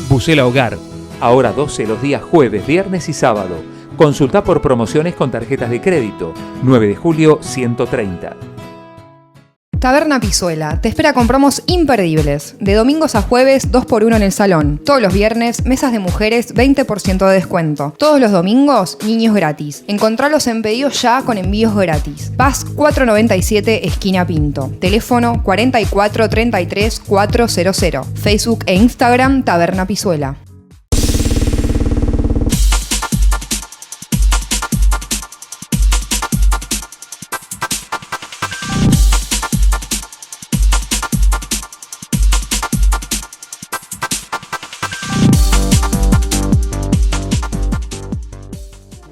Bucela Hogar, ahora 12 los días jueves, viernes y sábado. Consulta por promociones con tarjetas de crédito. 9 de julio 130. Taberna Pizuela te espera con promos imperdibles. De domingos a jueves, 2x1 en el salón. Todos los viernes, mesas de mujeres, 20% de descuento. Todos los domingos, niños gratis. Encontralos en pedidos ya con envíos gratis. Paz 497, esquina Pinto. Teléfono 44 33 400. Facebook e Instagram, Taberna Pizuela.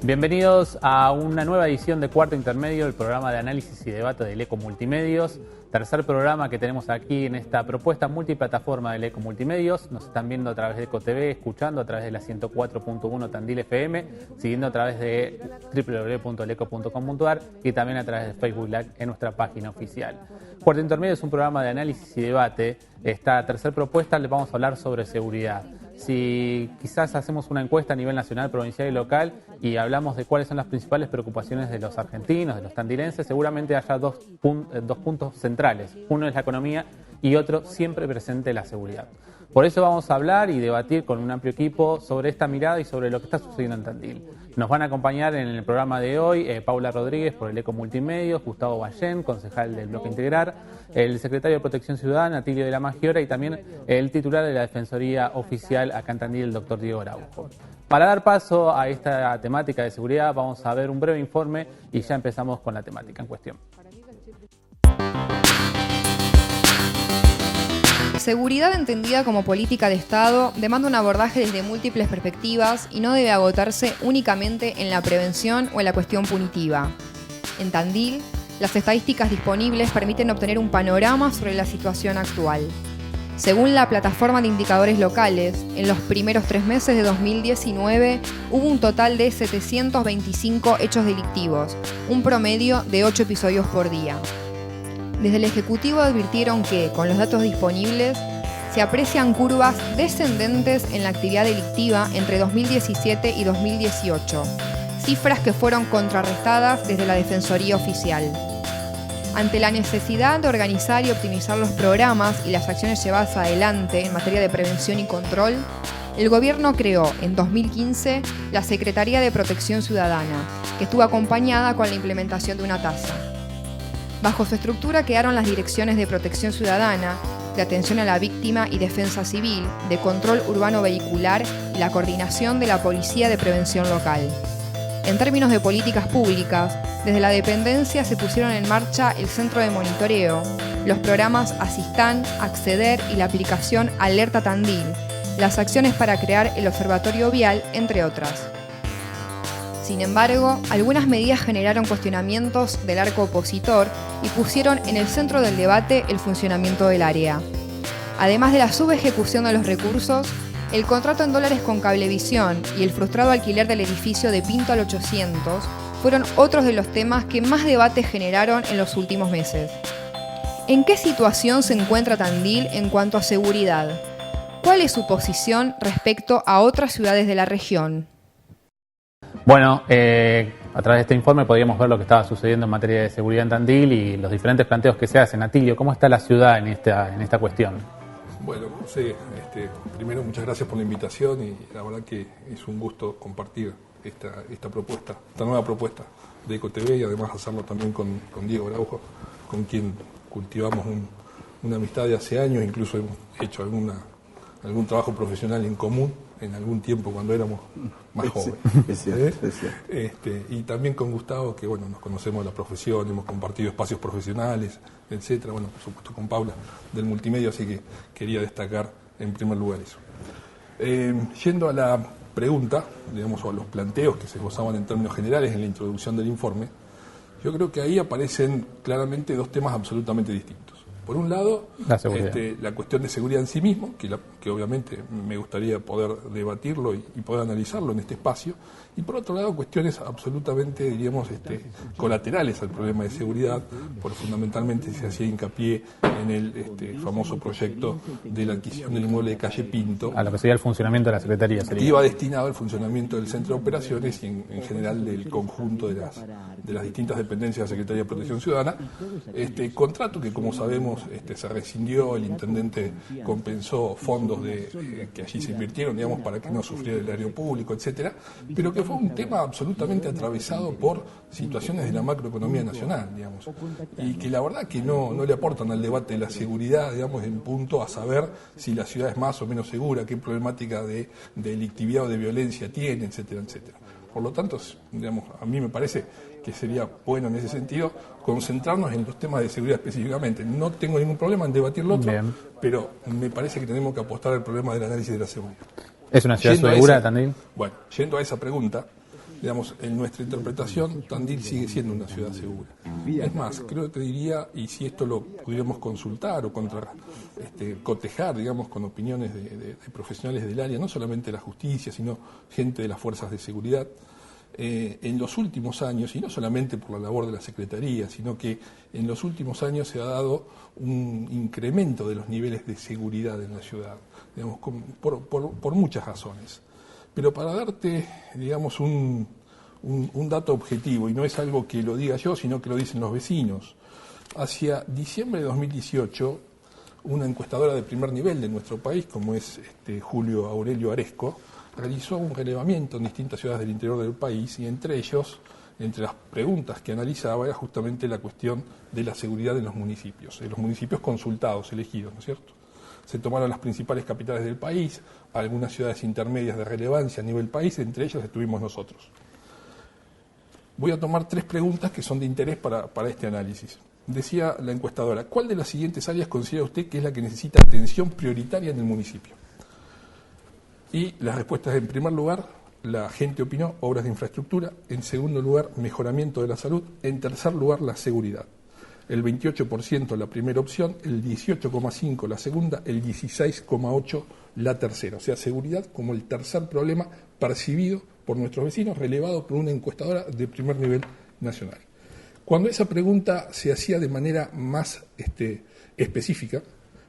Bienvenidos a una nueva edición de Cuarto Intermedio, el programa de análisis y debate del ECO Multimedios. Tercer programa que tenemos aquí en esta propuesta multiplataforma del ECO Multimedios. Nos están viendo a través de ECO TV, escuchando a través de la 104.1 Tandil FM, siguiendo a través de www.eleco.com.ar y también a través de Facebook Live en nuestra página oficial. Cuarto Intermedio es un programa de análisis y debate. Esta tercera propuesta les vamos a hablar sobre seguridad. Si quizás hacemos una encuesta a nivel nacional, provincial y local y hablamos de cuáles son las principales preocupaciones de los argentinos, de los tandilenses, seguramente haya dos puntos centrales. Uno es la economía y otro siempre presente la seguridad. Por eso vamos a hablar y debatir con un amplio equipo sobre esta mirada y sobre lo que está sucediendo en Tandil. Nos van a acompañar en el programa de hoy Paula Rodríguez por el ECO Multimedios, Gustavo Ballén, concejal del Bloque Integrar, el secretario de Protección Ciudadana, Atilio de la Magiora, y también el titular de la Defensoría Oficial acá en Tandil, el doctor Diego Araujo. Para dar paso a esta temática de seguridad vamos a ver un breve informe y ya empezamos con la temática en cuestión. Seguridad entendida como política de Estado demanda un abordaje desde múltiples perspectivas y no debe agotarse únicamente en la prevención o en la cuestión punitiva. En Tandil, las estadísticas disponibles permiten obtener un panorama sobre la situación actual. Según la plataforma de indicadores locales, en los primeros 3 meses de 2019 hubo un total de 725 hechos delictivos, un promedio de 8 episodios por día. Desde el Ejecutivo advirtieron que, con los datos disponibles, se aprecian curvas descendentes en la actividad delictiva entre 2017 y 2018, cifras que fueron contrarrestadas desde la Defensoría Oficial. Ante la necesidad de organizar y optimizar los programas y las acciones llevadas adelante en materia de prevención y control, el Gobierno creó en 2015 la Secretaría de Protección Ciudadana, que estuvo acompañada con la implementación de una tasa. Bajo su estructura quedaron las direcciones de Protección Ciudadana, de Atención a la Víctima y Defensa Civil, de Control Urbano Vehicular y la coordinación de la Policía de Prevención Local. En términos de políticas públicas, desde la dependencia se pusieron en marcha el Centro de Monitoreo, los programas Asistan, Acceder y la aplicación Alerta Tandil, las acciones para crear el Observatorio Vial, entre otras. Sin embargo, algunas medidas generaron cuestionamientos del arco opositor y pusieron en el centro del debate el funcionamiento del área. Además de la subejecución de los recursos, el contrato en dólares con Cablevisión y el frustrado alquiler del edificio de Pinto al 800 fueron otros de los temas que más debate generaron en los últimos meses. ¿En qué situación se encuentra Tandil en cuanto a seguridad? ¿Cuál es su posición respecto a otras ciudades de la región? Bueno, a través de este informe podríamos ver lo que estaba sucediendo en materia de seguridad en Tandil y los diferentes planteos que se hacen. Atilio, ¿cómo está la ciudad en esta cuestión? Bueno, José, primero muchas gracias por la invitación y la verdad que es un gusto compartir esta propuesta, esta nueva propuesta de EcoTV y además hacerlo también con Diego Araujo, con quien cultivamos una amistad de hace años, incluso hemos hecho algún trabajo profesional en común en algún tiempo cuando éramos más jóvenes. Es cierto. Y también con Gustavo, que bueno, nos conocemos de la profesión, hemos compartido espacios profesionales, etcétera. Bueno, por supuesto con Paula del multimedia, así que quería destacar en primer lugar eso. Yendo a la pregunta, digamos, o a los planteos que se esbozaban en términos generales en la introducción del informe, yo creo que ahí aparecen claramente dos temas absolutamente distintos. Por un lado, la cuestión de seguridad en sí mismo, que obviamente me gustaría poder debatirlo y poder analizarlo en este espacio, y por otro lado, cuestiones absolutamente, diríamos, colaterales al problema de seguridad, porque fundamentalmente se hacía hincapié en el famoso proyecto de la adquisición del inmueble de calle Pinto, a lo que sería el funcionamiento de la Secretaría. Que iba destinado al funcionamiento del centro de operaciones y en general del conjunto de las distintas dependencias de la Secretaría de Protección Ciudadana. Contrato que, como sabemos, se rescindió, el intendente compensó fondos que allí se invirtieron, digamos, para que no sufriera el erario público, etcétera, pero que fue un tema absolutamente atravesado por situaciones de la macroeconomía nacional, digamos, y que la verdad que no le aportan al debate de la seguridad, digamos, en punto a saber si la ciudad es más o menos segura, qué problemática de delictividad o de violencia tiene, etcétera, etcétera. Por lo tanto, digamos, a mí me parece que sería bueno en ese sentido concentrarnos en los temas de seguridad específicamente. No tengo ningún problema en debatir lo otro, pero me parece que tenemos que apostar al problema del análisis de la seguridad. ¿Es una ciudad segura, Tandil? Bueno, yendo a esa pregunta, digamos, en nuestra interpretación, Tandil sigue siendo una ciudad segura. Es más, creo que te diría, y si esto lo pudiéramos consultar o cotejar, digamos, con opiniones de profesionales del área, no solamente de la justicia, sino gente de las fuerzas de seguridad, en los últimos años, y no solamente por la labor de la Secretaría, sino que en los últimos años se ha dado un incremento de los niveles de seguridad en la ciudad, digamos, por muchas razones. Pero para darte, digamos, un dato objetivo, y no es algo que lo diga yo, sino que lo dicen los vecinos, hacia diciembre de 2018, una encuestadora de primer nivel de nuestro país, como es Julio Aurelio Aresco, realizó un relevamiento en distintas ciudades del interior del país, y entre las preguntas que analizaba era justamente la cuestión de la seguridad en los municipios consultados, elegidos, ¿no es cierto? Se tomaron las principales capitales del país, algunas ciudades intermedias de relevancia a nivel país, entre ellas estuvimos nosotros. Voy a tomar 3 preguntas que son de interés para este análisis. Decía la encuestadora, ¿cuál de las siguientes áreas considera usted que es la que necesita atención prioritaria en el municipio? Y las respuestas: en primer lugar, la gente opinó obras de infraestructura; en segundo lugar, mejoramiento de la salud; en tercer lugar, la seguridad. El 28% la primera opción, el 18,5% la segunda, el 16,8% la tercera. O sea, seguridad como el tercer problema percibido por nuestros vecinos, relevado por una encuestadora de primer nivel nacional. Cuando esa pregunta se hacía de manera más específica,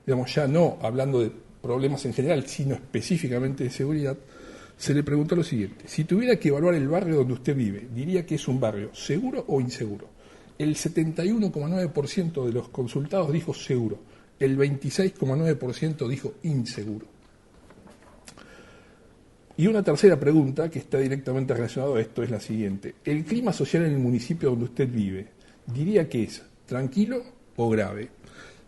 digamos, ya no hablando de problemas en general, sino específicamente de seguridad, se le preguntó lo siguiente: si tuviera que evaluar el barrio donde usted vive, ¿diría que es un barrio seguro o inseguro? El 71,9% de los consultados dijo seguro, el 26,9% dijo inseguro. Y una tercera pregunta que está directamente relacionada a esto es la siguiente: el clima social en el municipio donde usted vive, ¿diría que es tranquilo o grave?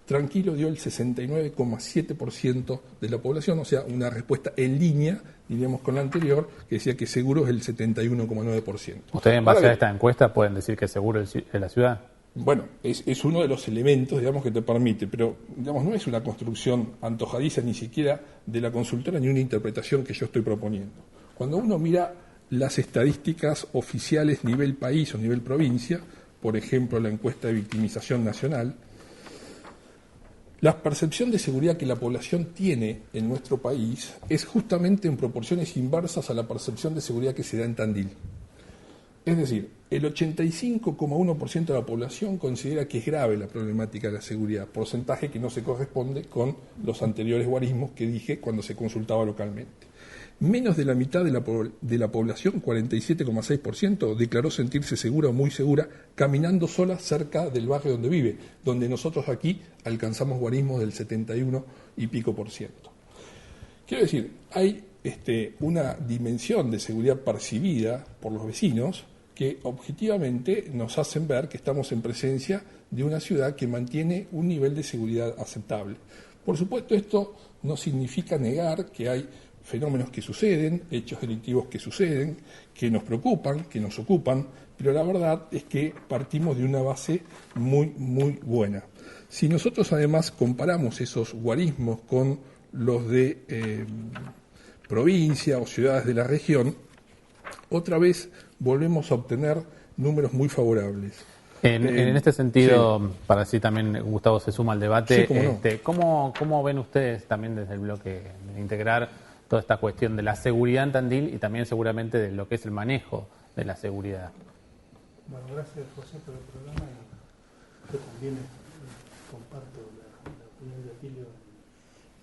Tranquilo dio el 69,7% de la población, o sea, una respuesta en línea, diríamos, con la anterior, que decía que seguro es el 71,9%. ¿Ustedes en base a esta encuesta pueden decir que seguro es la ciudad? Bueno, es uno de los elementos, digamos, que te permite, pero, digamos, no es una construcción antojadiza ni siquiera de la consultora ni una interpretación que yo estoy proponiendo. Cuando uno mira las estadísticas oficiales nivel país o nivel provincia, por ejemplo, la encuesta de victimización nacional, la percepción de seguridad que la población tiene en nuestro país es justamente en proporciones inversas a la percepción de seguridad que se da en Tandil. Es decir, el 85,1% de la población considera que es grave la problemática de la seguridad, porcentaje que no se corresponde con los anteriores guarismos que dije cuando se consultaba localmente. Menos de la mitad de la población, 47,6%, declaró sentirse segura o muy segura caminando sola cerca del barrio donde vive, donde nosotros aquí alcanzamos guarismos del 71 y pico %. Quiero decir, hay una dimensión de seguridad percibida por los vecinos que objetivamente nos hacen ver que estamos en presencia de una ciudad que mantiene un nivel de seguridad aceptable. Por supuesto, esto no significa negar que hay fenómenos que suceden, hechos delictivos que suceden, que nos preocupan, que nos ocupan, pero la verdad es que partimos de una base muy, muy buena. Si nosotros además comparamos esos guarismos con los de provincia o ciudades de la región, otra vez volvemos a obtener números muy favorables. En este sentido, sí, para así también Gustavo se suma al debate, sí, ¿cómo ven ustedes también desde el bloque de integrar toda esta cuestión de la seguridad en Tandil y también seguramente de lo que es el manejo de la seguridad? Bueno, gracias José por el programa. Yo también comparto la opinión de Atilio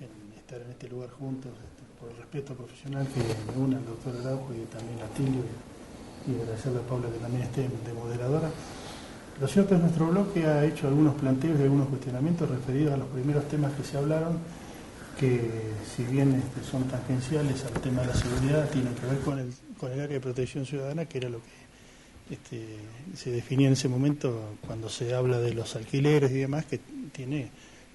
en estar en este lugar juntos, por el respeto profesional que me une al doctor Araujo y también a Atilio, y agradecerle a Paula que también esté de moderadora. Lo cierto es que nuestro bloque ha hecho algunos planteos y algunos cuestionamientos referidos a los primeros temas que se hablaron, que si bien son tangenciales al tema de la seguridad, tienen que ver con el área de protección ciudadana, que era lo que se definía en ese momento cuando se habla de los alquileres y demás, que tiene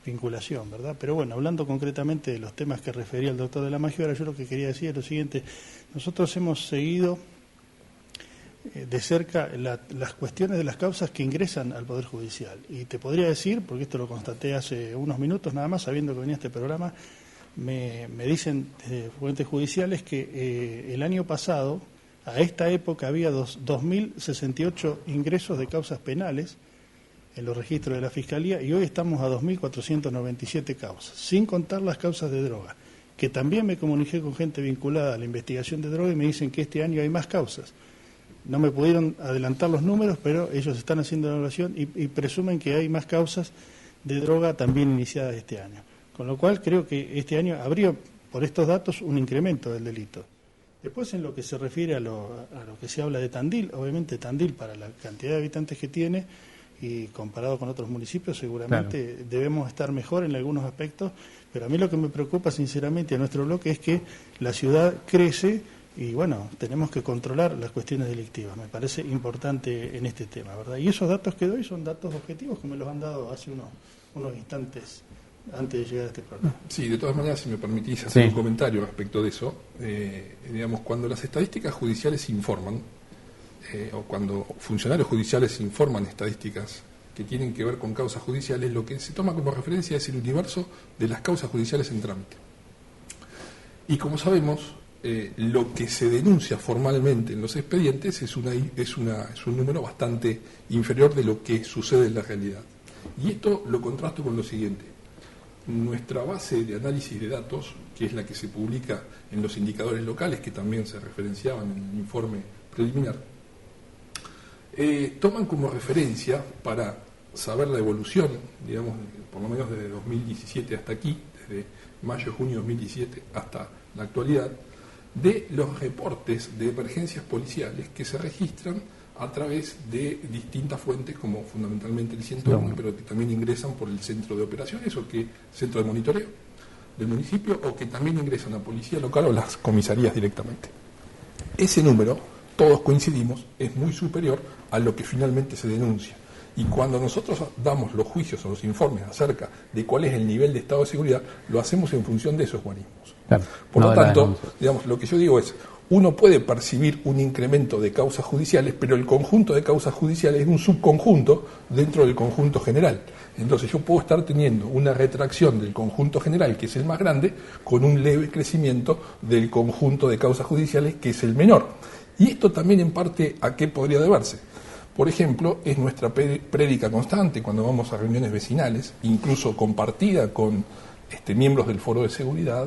vinculación, ¿verdad? Pero bueno, hablando concretamente de los temas que refería el doctor de la Magiora, yo lo que quería decir es lo siguiente: nosotros hemos seguido de cerca las cuestiones de las causas que ingresan al Poder Judicial. Y te podría decir, porque esto lo constaté hace unos minutos nada más, sabiendo que venía este programa, me dicen fuentes judiciales que el año pasado, a esta época, había 2.068 ingresos de causas penales en los registros de la Fiscalía, y hoy estamos a 2.497 causas, sin contar las causas de droga, que también me comuniqué con gente vinculada a la investigación de droga y me dicen que este año hay más causas. No me pudieron adelantar los números, pero ellos están haciendo la evaluación y presumen que hay más causas de droga también iniciadas este año. Con lo cual creo que este año habría, por estos datos, un incremento del delito. Después, en lo que se refiere a lo que se habla de Tandil, obviamente Tandil, para la cantidad de habitantes que tiene y comparado con otros municipios, seguramente debemos estar mejor en algunos aspectos, pero a mí lo que me preocupa sinceramente a nuestro bloque es que la ciudad crece. Y bueno, tenemos que controlar las cuestiones delictivas, me parece importante en este tema, ¿verdad? Y esos datos que doy son datos objetivos que me los han dado hace unos instantes antes de llegar a este programa. Sí, de todas maneras, si me permitís hacer un comentario respecto de eso, digamos, cuando las estadísticas judiciales informan, o cuando funcionarios judiciales informan estadísticas que tienen que ver con causas judiciales, lo que se toma como referencia es el universo de las causas judiciales en trámite. Y como sabemos, lo que se denuncia formalmente en los expedientes es un número bastante inferior de lo que sucede en la realidad. Y esto lo contrasto con lo siguiente: nuestra base de análisis de datos, que es la que se publica en los indicadores locales, que también se referenciaban en el informe preliminar, toman como referencia para saber la evolución, digamos, por lo menos desde 2017 hasta aquí, desde mayo-junio de 2017 hasta la actualidad, de los reportes de emergencias policiales que se registran a través de distintas fuentes, como fundamentalmente el 101, pero que también ingresan por el centro de operaciones o centro de monitoreo del municipio, o que también ingresan a policía local o las comisarías directamente. Ese número, todos coincidimos, es muy superior a lo que finalmente se denuncia. Y cuando nosotros damos los juicios o los informes acerca de cuál es el nivel de estado de seguridad, lo hacemos en función de esos guarismos. Claro, por lo tanto, digamos, lo que yo digo es, uno puede percibir un incremento de causas judiciales, pero el conjunto de causas judiciales es un subconjunto dentro del conjunto general. Entonces yo puedo estar teniendo una retracción del conjunto general, que es el más grande, con un leve crecimiento del conjunto de causas judiciales, que es el menor. Y esto también en parte, ¿a qué podría deberse? Por ejemplo, es nuestra prédica constante cuando vamos a reuniones vecinales, incluso compartida con miembros del Foro de Seguridad,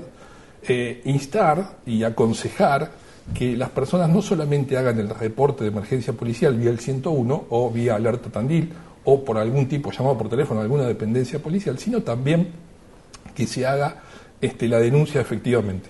instar y aconsejar que las personas no solamente hagan el reporte de emergencia policial vía el 101 o vía Alerta Tandil o por algún tipo llamado por teléfono a alguna dependencia policial, sino también que se haga la denuncia efectivamente.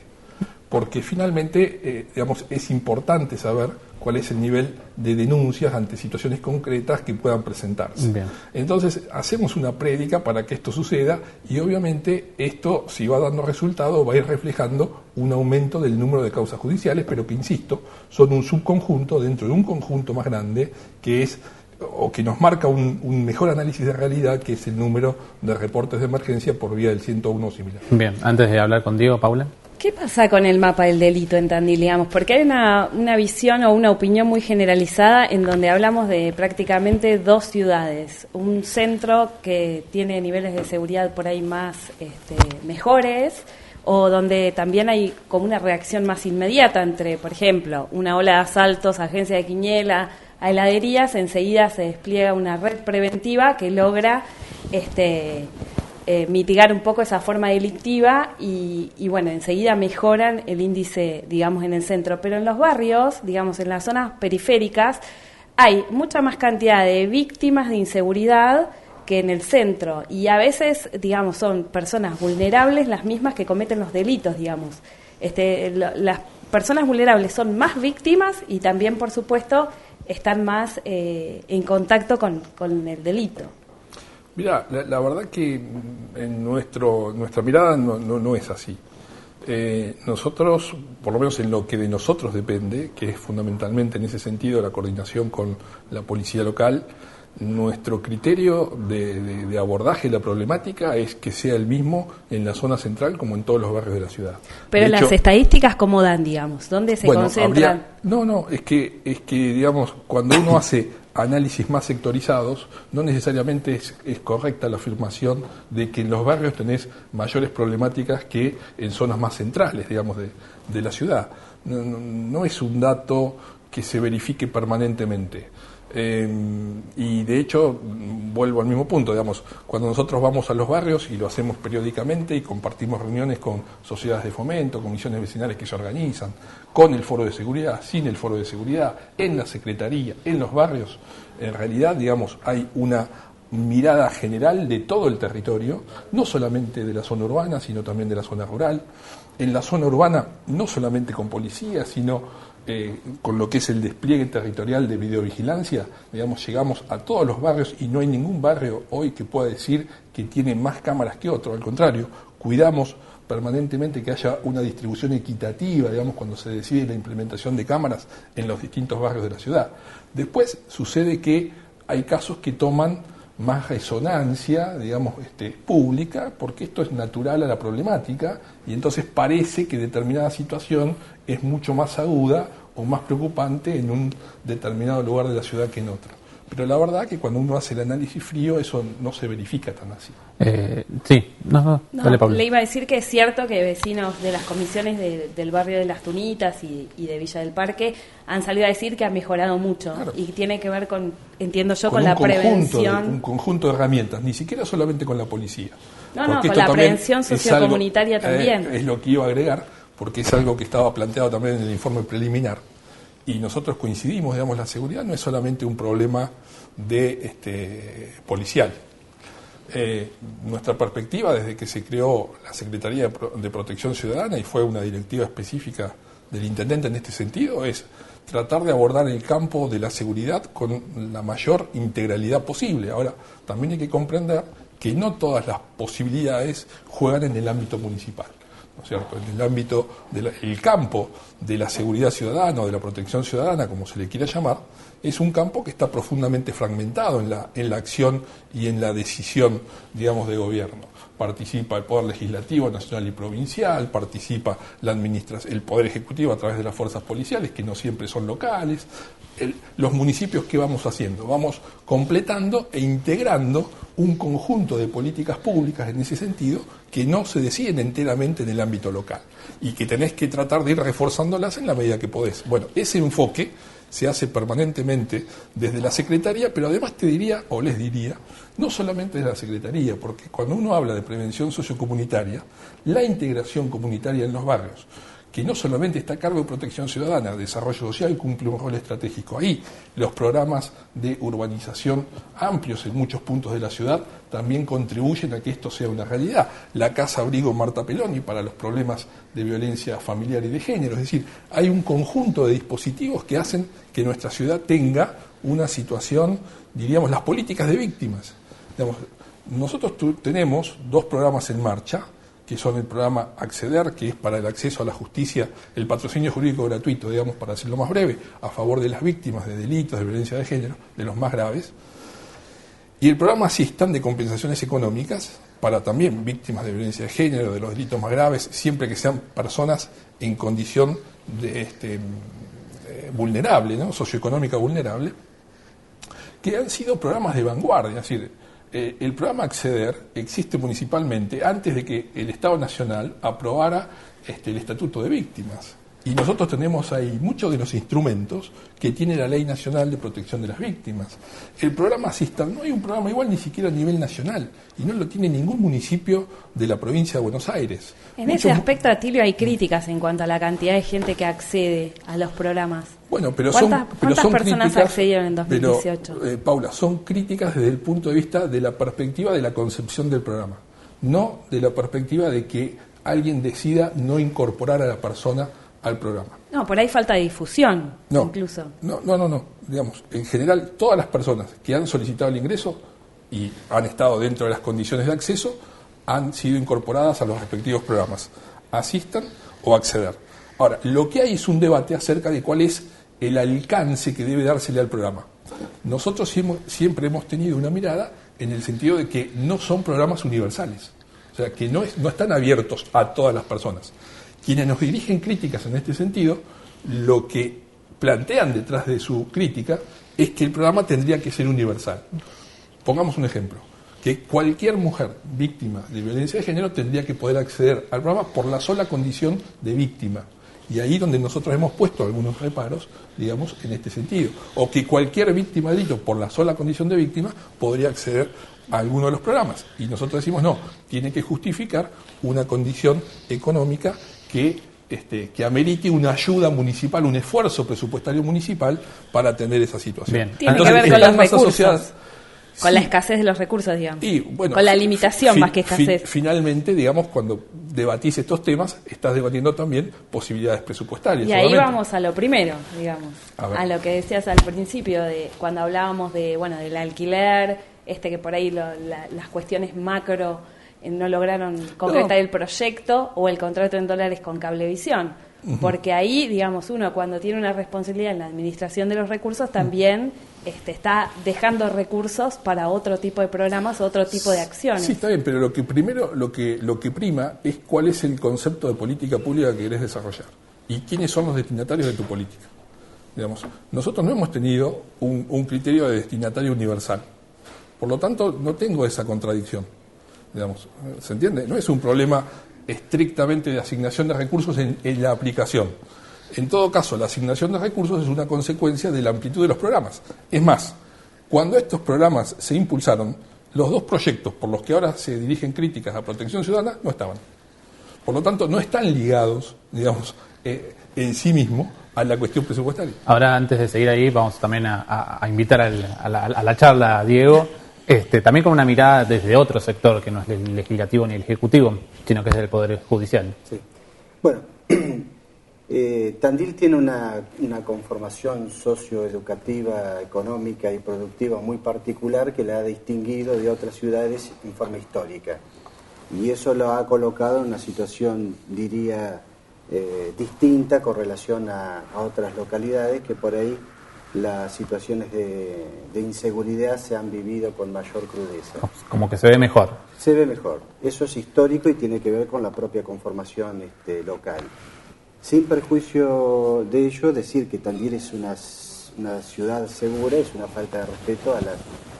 Porque finalmente, digamos, es importante saber cuál es el nivel de denuncias ante situaciones concretas que puedan presentarse. Bien. Entonces, hacemos una prédica para que esto suceda y obviamente esto, si va dando resultado, va a ir reflejando un aumento del número de causas judiciales, pero que, insisto, son un subconjunto dentro de un conjunto más grande que es, o que nos marca un mejor análisis de realidad, que es el número de reportes de emergencia por vía del 101 o similar. Bien, antes de hablar contigo, Paula. ¿Qué pasa con el mapa del delito en Tandil, digamos? Porque hay una visión o una opinión muy generalizada en donde hablamos de prácticamente dos ciudades. Un centro que tiene niveles de seguridad por ahí más mejores, o donde también hay como una reacción más inmediata entre, por ejemplo, una ola de asaltos, agencia de Quiñela, a heladerías, enseguida se despliega una red preventiva que logra mitigar un poco esa forma delictiva y bueno, enseguida mejoran el índice, digamos, en el centro. Pero en los barrios, digamos, en las zonas periféricas, hay mucha más cantidad de víctimas de inseguridad que en el centro, y a veces, digamos, son personas vulnerables las mismas que cometen los delitos, digamos. Las personas vulnerables son más víctimas y también, por supuesto, están más en contacto con el delito. Mira, la verdad que en nuestra mirada no es así. Nosotros, por lo menos en lo que de nosotros depende, que es fundamentalmente en ese sentido la coordinación con la policía local, nuestro criterio de abordaje de la problemática es que sea el mismo en la zona central como en todos los barrios de la ciudad. Pero de las hecho, estadísticas, ¿cómo dan, digamos? ¿Dónde se concentran? Es que digamos, cuando uno hace análisis más sectorizados, no necesariamente es correcta la afirmación de que en los barrios tenés mayores problemáticas que en zonas más centrales, digamos, de la ciudad. No es un dato que se verifique permanentemente. Y de hecho, vuelvo al mismo punto, digamos, cuando nosotros vamos a los barrios y lo hacemos periódicamente y compartimos reuniones con sociedades de fomento, comisiones vecinales que se organizan, con el foro de seguridad, sin el foro de seguridad, en la secretaría, en los barrios, en realidad, digamos, hay una mirada general de todo el territorio, no solamente de la zona urbana, sino también de la zona rural. En la zona urbana, no solamente con policía, sino con lo que es el despliegue territorial de videovigilancia, digamos, llegamos a todos los barrios y no hay ningún barrio hoy que pueda decir que tiene más cámaras que otro, al contrario, cuidamos permanentemente que haya una distribución equitativa, digamos, cuando se decide la implementación de cámaras en los distintos barrios de la ciudad. Después sucede que hay casos que toman más resonancia, digamos, pública, porque esto es natural a la problemática y entonces parece que determinada situación es mucho más aguda o más preocupante en un determinado lugar de la ciudad que en otro. Pero la verdad que cuando uno hace el análisis frío eso no se verifica tan así. Dale, Pablo. Le iba a decir que es cierto que vecinos de las comisiones del barrio de Las Tunitas y de Villa del Parque han salido a decir que ha mejorado mucho, claro. Y tiene que ver con, entiendo yo, con la prevención. Un conjunto de herramientas, ni siquiera solamente con la policía. No, con la prevención sociocomunitaria también. Es lo que iba a agregar, porque es algo que estaba planteado también en el informe preliminar. Y nosotros coincidimos, digamos, la seguridad no es solamente un problema policial. Nuestra perspectiva desde que se creó la Secretaría de Protección Ciudadana y fue una directiva específica del intendente en este sentido es tratar de abordar el campo de la seguridad con la mayor integralidad posible. Ahora, también hay que comprender que no todas las posibilidades juegan en el ámbito municipal, ¿no es cierto? En el ámbito el campo de la seguridad ciudadana o de la protección ciudadana, como se le quiera llamar, es un campo que está profundamente fragmentado en la acción y en la decisión, digamos, de gobierno. Participa el Poder Legislativo nacional y provincial, participa el Poder Ejecutivo a través de las fuerzas policiales, que no siempre son locales. Los municipios, ¿qué vamos haciendo? Vamos completando e integrando un conjunto de políticas públicas en ese sentido que no se deciden enteramente en el ámbito local y que tenés que tratar de ir reforzándolas en la medida que podés. Bueno, ese enfoque se hace permanentemente desde la Secretaría, pero además les diría, no solamente desde la Secretaría, porque cuando uno habla de prevención sociocomunitaria, la integración comunitaria en los barrios, que no solamente está a cargo de protección ciudadana, desarrollo social cumple un rol estratégico ahí. Los programas de urbanización amplios en muchos puntos de la ciudad también contribuyen a que esto sea una realidad. La Casa Abrigo Marta Peloni para los problemas de violencia familiar y de género. Es decir, hay un conjunto de dispositivos que hacen que nuestra ciudad tenga una situación, diríamos, las políticas de víctimas. Digamos, nosotros tenemos 2 programas en marcha, que son el programa Acceder, que es para el acceso a la justicia, el patrocinio jurídico gratuito, digamos, para decirlo más breve, a favor de las víctimas de delitos de violencia de género, de los más graves, y el programa Asistan de compensaciones económicas para también víctimas de violencia de género, de los delitos más graves, siempre que sean personas en condición de vulnerable, ¿no? Socioeconómica vulnerable, que han sido programas de vanguardia, es decir, el programa Acceder existe municipalmente antes de que el Estado Nacional aprobara el Estatuto de Víctimas. Y nosotros tenemos ahí muchos de los instrumentos que tiene la Ley Nacional de Protección de las Víctimas. El programa Asistan no hay un programa igual ni siquiera a nivel nacional, y no lo tiene ningún municipio de la provincia de Buenos Aires. En ese aspecto, Atilio, hay críticas en cuanto a la cantidad de gente que accede a los programas. Bueno, pero ¿Cuántas personas críticas, accedieron en 2018? Pero, Paula, son críticas desde el punto de vista de la perspectiva de la concepción del programa, no de la perspectiva de que alguien decida no incorporar a la persona al programa. No, por ahí falta de difusión, no, incluso. No. Digamos, en general, todas las personas que han solicitado el ingreso y han estado dentro de las condiciones de acceso han sido incorporadas a los respectivos programas. Asistan o acceder. Ahora, lo que hay es un debate acerca de cuál es el alcance que debe dársele al programa. Nosotros siempre hemos tenido una mirada en el sentido de que no son programas universales. O sea, que no están abiertos a todas las personas. Quienes nos dirigen críticas en este sentido, lo que plantean detrás de su crítica es que el programa tendría que ser universal. Pongamos un ejemplo, que cualquier mujer víctima de violencia de género tendría que poder acceder al programa por la sola condición de víctima. Y ahí donde nosotros hemos puesto algunos reparos, digamos, en este sentido. O que cualquier víctima de delito, por la sola condición de víctima, podría acceder a alguno de los programas. Y nosotros decimos, no, tiene que justificar una condición económica que amerite una ayuda municipal, un esfuerzo presupuestario municipal para atender esa situación. Bien. Tiene Entonces, que ver con los recursos, asociadas, con la escasez de los recursos, digamos. y, bueno, con la limitación más que escasez. Finalmente, digamos, cuando debatís estos temas, estás debatiendo también posibilidades presupuestarias. Y ahí solamente. vamos a lo primero, digamos, a lo que decías al principio, de cuando hablábamos de del alquiler, que por ahí las cuestiones macro no lograron concretar el proyecto, o el contrato en dólares con Cablevisión. Porque ahí, digamos, uno cuando tiene una responsabilidad en la administración de los recursos también está dejando recursos para otro tipo de programas, otro tipo de acciones. Sí, está bien, pero lo que prima es cuál es el concepto de política pública que querés desarrollar y quiénes son los destinatarios de tu política. Digamos, nosotros no hemos tenido un criterio de destinatario universal. Por lo tanto, no tengo esa contradicción. Digamos, ¿se entiende? No es un problema estrictamente de asignación de recursos en la aplicación. En todo caso, la asignación de recursos es una consecuencia de la amplitud de los programas. Es más, cuando estos programas se impulsaron, los dos proyectos por los que ahora se dirigen críticas a Protección Ciudadana no estaban. Por lo tanto, no están ligados, digamos, en sí mismos a la cuestión presupuestaria. Ahora, antes de seguir ahí, vamos también a invitar a la charla a Diego, también con una mirada desde otro sector, que no es el legislativo ni el ejecutivo, sino que es el Poder Judicial. Sí. Bueno, Tandil tiene una conformación socioeducativa, económica y productiva muy particular que la ha distinguido de otras ciudades en forma histórica. Y eso lo ha colocado en una situación, diría, distinta con relación a otras localidades que por ahí las situaciones de inseguridad se han vivido con mayor crudeza. Como que se ve mejor. Se ve mejor. Eso es histórico y tiene que ver con la propia conformación local. Sin perjuicio de ello, decir que Tandil es una ciudad segura es una falta de respeto a los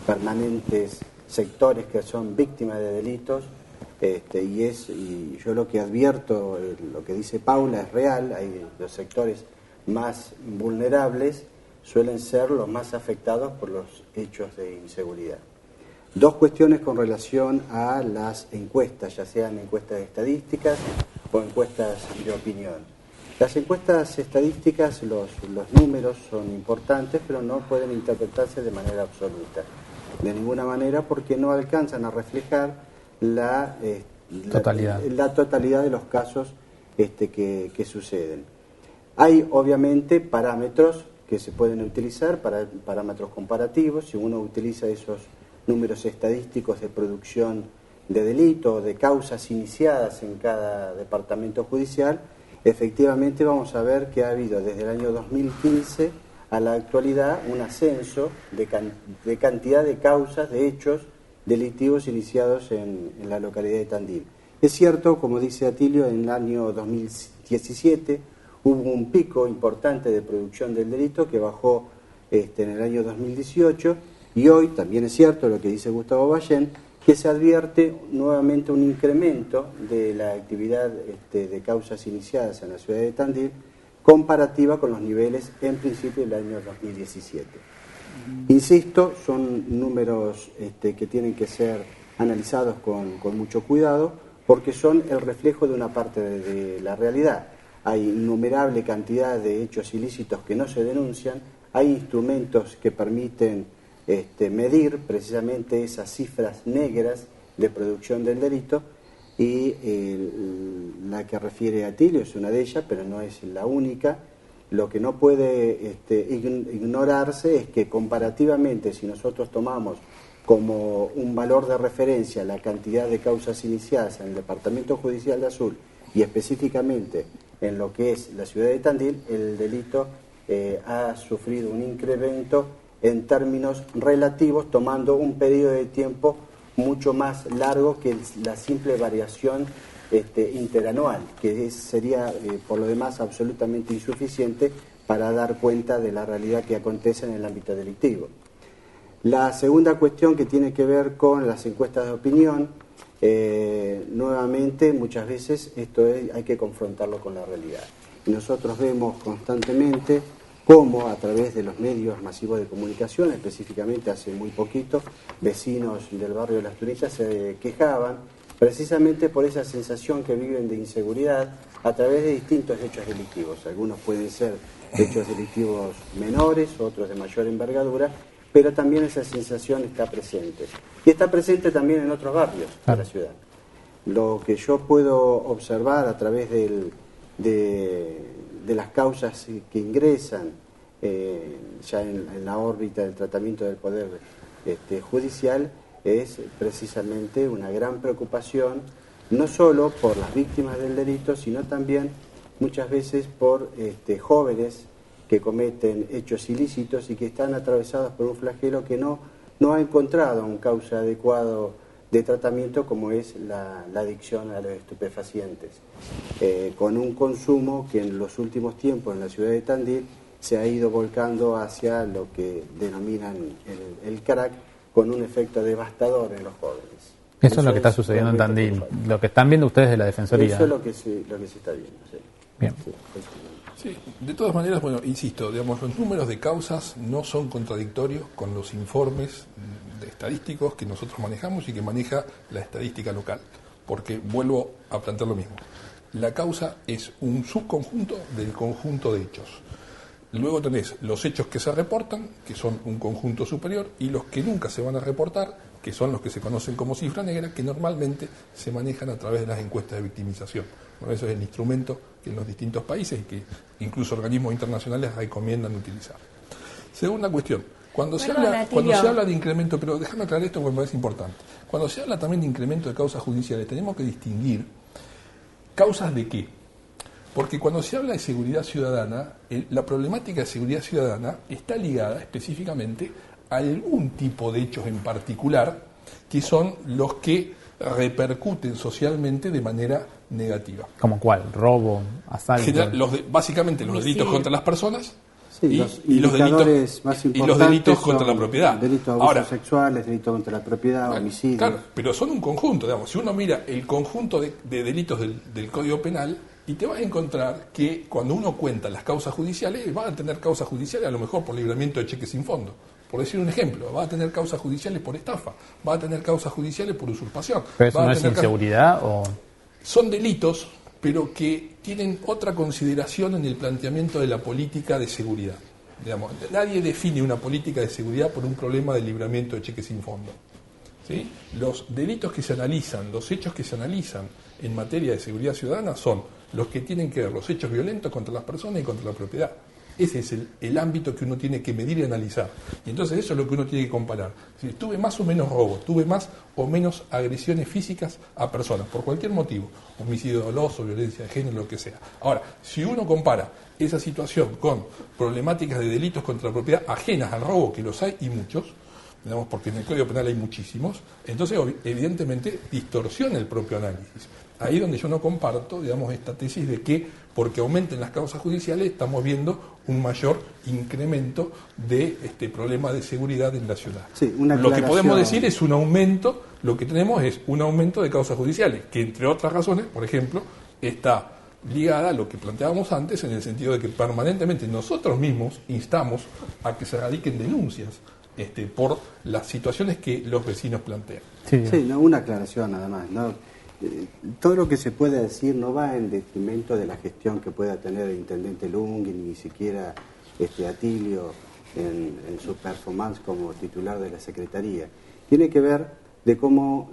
permanentes sectores que son víctimas de delitos. Y yo lo que advierto, lo que dice Paula es real. Hay los sectores más vulnerables suelen ser los más afectados por los hechos de inseguridad. Dos cuestiones con relación a las encuestas, ya sean encuestas estadísticas o encuestas de opinión. Las encuestas estadísticas, los números son importantes, pero no pueden interpretarse de manera absoluta. De ninguna manera, porque no alcanzan a reflejar la totalidad de los casos que suceden. Hay, obviamente, parámetros que se pueden utilizar, parámetros comparativos. Si uno utiliza esos números estadísticos de producción de delito o de causas iniciadas en cada departamento judicial, efectivamente vamos a ver que ha habido desde el año 2015 a la actualidad un ascenso de cantidad de causas, de hechos delictivos iniciados en la localidad de Tandil. Es cierto, como dice Atilio, en el año 2017 hubo un pico importante de producción del delito que bajó en el año 2018, y hoy también es cierto lo que dice Gustavo Ballén, que se advierte nuevamente un incremento de la actividad de causas iniciadas en la ciudad de Tandil, comparativa con los niveles en principio del año 2017. Insisto, son números que tienen que ser analizados con mucho cuidado porque son el reflejo de una parte de la realidad. Hay innumerable cantidad de hechos ilícitos que no se denuncian, hay instrumentos que permiten medir precisamente esas cifras negras de producción del delito y la que refiere a Atilio es una de ellas, pero no es la única. Lo que no puede ignorarse es que comparativamente, si nosotros tomamos como un valor de referencia la cantidad de causas iniciadas en el Departamento Judicial de Azul y específicamente en lo que es la ciudad de Tandil, el delito ha sufrido un incremento en términos relativos, tomando un periodo de tiempo mucho más largo que la simple variación interanual, que sería por lo demás absolutamente insuficiente para dar cuenta de la realidad que acontece en el ámbito delictivo. La segunda cuestión que tiene que ver con las encuestas de opinión, nuevamente muchas veces hay que confrontarlo con la realidad. Y nosotros vemos constantemente cómo a través de los medios masivos de comunicación, específicamente hace muy poquito, vecinos del barrio de Las Turillas se quejaban precisamente por esa sensación que viven de inseguridad a través de distintos hechos delictivos. Algunos pueden ser hechos delictivos menores, otros de mayor envergadura, pero también esa sensación está presente. Y está presente también en otros barrios de la ciudad. Lo que yo puedo observar a través de las causas que ingresan ya en la órbita del tratamiento del Poder Judicial es precisamente una gran preocupación, no solo por las víctimas del delito, sino también muchas veces por jóvenes que cometen hechos ilícitos y que están atravesados por un flagelo que no ha encontrado un cauce adecuado de tratamiento como es la adicción a los estupefacientes, con un consumo que en los últimos tiempos en la ciudad de Tandil se ha ido volcando hacia lo que denominan el crack, con un efecto devastador en los jóvenes. Eso es lo que está sucediendo en Tandil, lo que están viendo ustedes de la Defensoría. Eso es lo que se está viendo, sí. Bien. Sí, de todas maneras, bueno, insisto, digamos, los números de causas no son contradictorios con los informes estadísticos que nosotros manejamos y que maneja la estadística local, porque vuelvo a plantear lo mismo. La causa es un subconjunto del conjunto de hechos. Luego tenés los hechos que se reportan, que son un conjunto superior, y los que nunca se van a reportar, que son los que se conocen como cifra negra, que normalmente se manejan a través de las encuestas de victimización. Bueno, eso es el instrumento que en los distintos países y que incluso organismos internacionales recomiendan utilizar. Segunda cuestión, cuando se habla de incremento, pero déjame aclarar esto porque me parece importante, cuando se habla también de incremento de causas judiciales, tenemos que distinguir causas de qué. Porque cuando se habla de seguridad ciudadana, la problemática de seguridad ciudadana está ligada específicamente a algún tipo de hechos en particular que son los que repercuten socialmente de manera negativa. ¿Como cuál? ¿Robo? ¿Asalto? Básicamente los delitos contra las personas sí, y los delitos, más y los delitos contra la propiedad. Delitos de abusos sexuales, delitos contra la propiedad, homicidios. Claro, pero son un conjunto, digamos. Si uno mira el conjunto de delitos del Código Penal, y te vas a encontrar que cuando uno cuenta las causas judiciales, va a tener causas judiciales a lo mejor por libramiento de cheques sin fondo. Por decir un ejemplo, va a tener causas judiciales por estafa, va a tener causas judiciales por usurpación. ¿Pero eso no es inseguridad o...? Son delitos, pero que tienen otra consideración en el planteamiento de la política de seguridad. Digamos, nadie define una política de seguridad por un problema de libramiento de cheques sin fondo. ¿Sí? Los delitos que se analizan, los hechos que se analizan en materia de seguridad ciudadana son los que tienen que ver los hechos violentos contra las personas y contra la propiedad. Ese es el ámbito que uno tiene que medir y analizar. Y entonces eso es lo que uno tiene que comparar. Si tuve más o menos robos, tuve más o menos agresiones físicas a personas, por cualquier motivo, homicidio doloso, violencia de género, lo que sea. Ahora, si uno compara esa situación con problemáticas de delitos contra la propiedad ajenas al robo, que los hay y muchos, digamos, porque en el Código Penal hay muchísimos, entonces evidentemente distorsiona el propio análisis. Ahí es donde yo no comparto, digamos, esta tesis de que porque aumenten las causas judiciales estamos viendo un mayor incremento de problemas de seguridad en la ciudad. Sí, lo que podemos decir es un aumento, lo que tenemos es un aumento de causas judiciales, que entre otras razones, por ejemplo, está ligada a lo que planteábamos antes, en el sentido de que permanentemente nosotros mismos instamos a que se radiquen denuncias por las situaciones que los vecinos plantean. Sí, no, una aclaración nada más, ¿no? Todo lo que se puede decir no va en detrimento de la gestión que pueda tener el intendente Lunghi, ni siquiera Atilio en su performance como titular de la Secretaría. Tiene que ver de cómo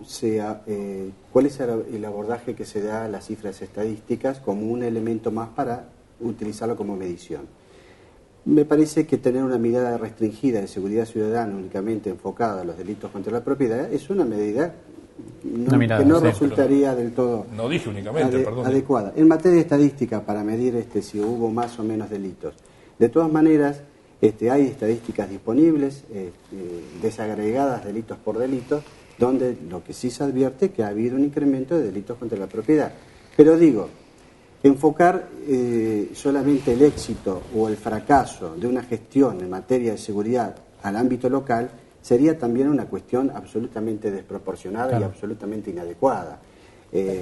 cuál es el abordaje que se da a las cifras estadísticas como un elemento más para utilizarlo como medición. Me parece que tener una mirada restringida de seguridad ciudadana únicamente enfocada a los delitos contra la propiedad es una medida que no resultaría del todo no dije únicamente, adecuada. En materia de estadística, para medir si hubo más o menos delitos, de todas maneras hay estadísticas disponibles, desagregadas delitos por delitos, donde lo que sí se advierte es que ha habido un incremento de delitos contra la propiedad. Pero digo, enfocar solamente el éxito o el fracaso de una gestión en materia de seguridad al ámbito local sería también una cuestión absolutamente desproporcionada y absolutamente inadecuada.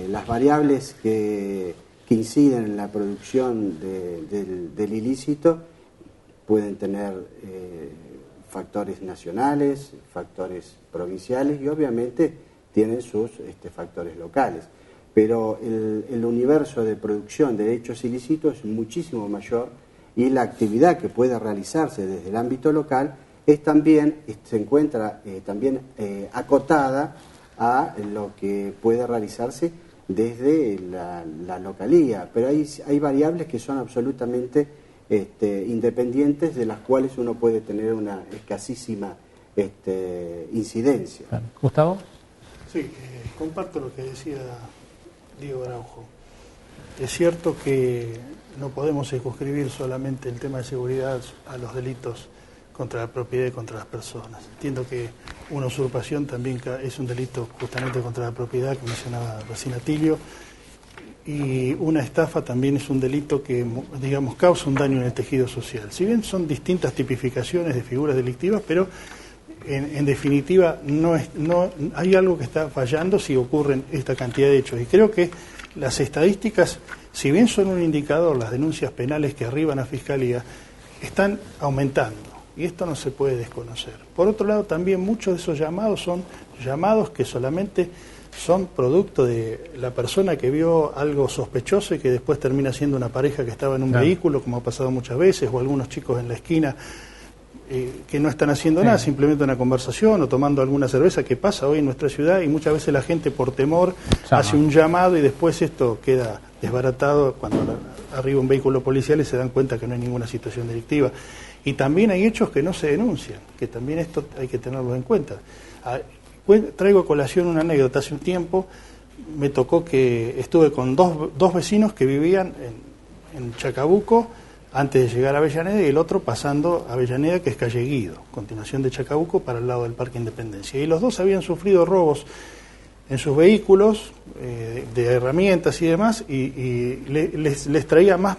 Las variables que inciden en la producción del ilícito pueden tener factores nacionales, factores provinciales y obviamente tienen sus factores locales. Pero el universo de producción de hechos ilícitos es muchísimo mayor y la actividad que puede realizarse desde el ámbito local se encuentra también acotada a lo que puede realizarse desde la localía. Pero hay variables que son absolutamente independientes, de las cuales uno puede tener una escasísima incidencia. Gustavo. Sí, comparto lo que decía Diego Araujo. Es cierto que no podemos circunscribir solamente el tema de seguridad a los delitos contra la propiedad y contra las personas. Entiendo que una usurpación también es un delito justamente contra la propiedad, que mencionaba recién Atilio, y una estafa también es un delito que, digamos, causa un daño en el tejido social. Si bien son distintas tipificaciones de figuras delictivas, pero en definitiva no hay algo que está fallando si ocurren esta cantidad de hechos. Y creo que las estadísticas, si bien son un indicador, las denuncias penales que arriban a Fiscalía, están aumentando. Y esto no se puede desconocer. Por otro lado, también muchos de esos llamados son llamados que solamente son producto de la persona que vio algo sospechoso y que después termina siendo una pareja que estaba en un vehículo, como ha pasado muchas veces, o algunos chicos en la esquina que no están haciendo nada, simplemente una conversación o tomando alguna cerveza, que pasa hoy en nuestra ciudad, y muchas veces la gente por temor hace un llamado y después esto queda desbaratado cuando arriba un vehículo policial y se dan cuenta que no hay ninguna situación delictiva. Y también hay hechos que no se denuncian, que también esto hay que tenerlo en cuenta. Traigo a colación una anécdota. Hace un tiempo me tocó que estuve con dos vecinos que vivían en Chacabuco antes de llegar a Avellaneda, y el otro pasando a Avellaneda, que es Calle Guido, continuación de Chacabuco para el lado del Parque Independencia. Y los dos habían sufrido robos en sus vehículos, de herramientas y demás, y les traía más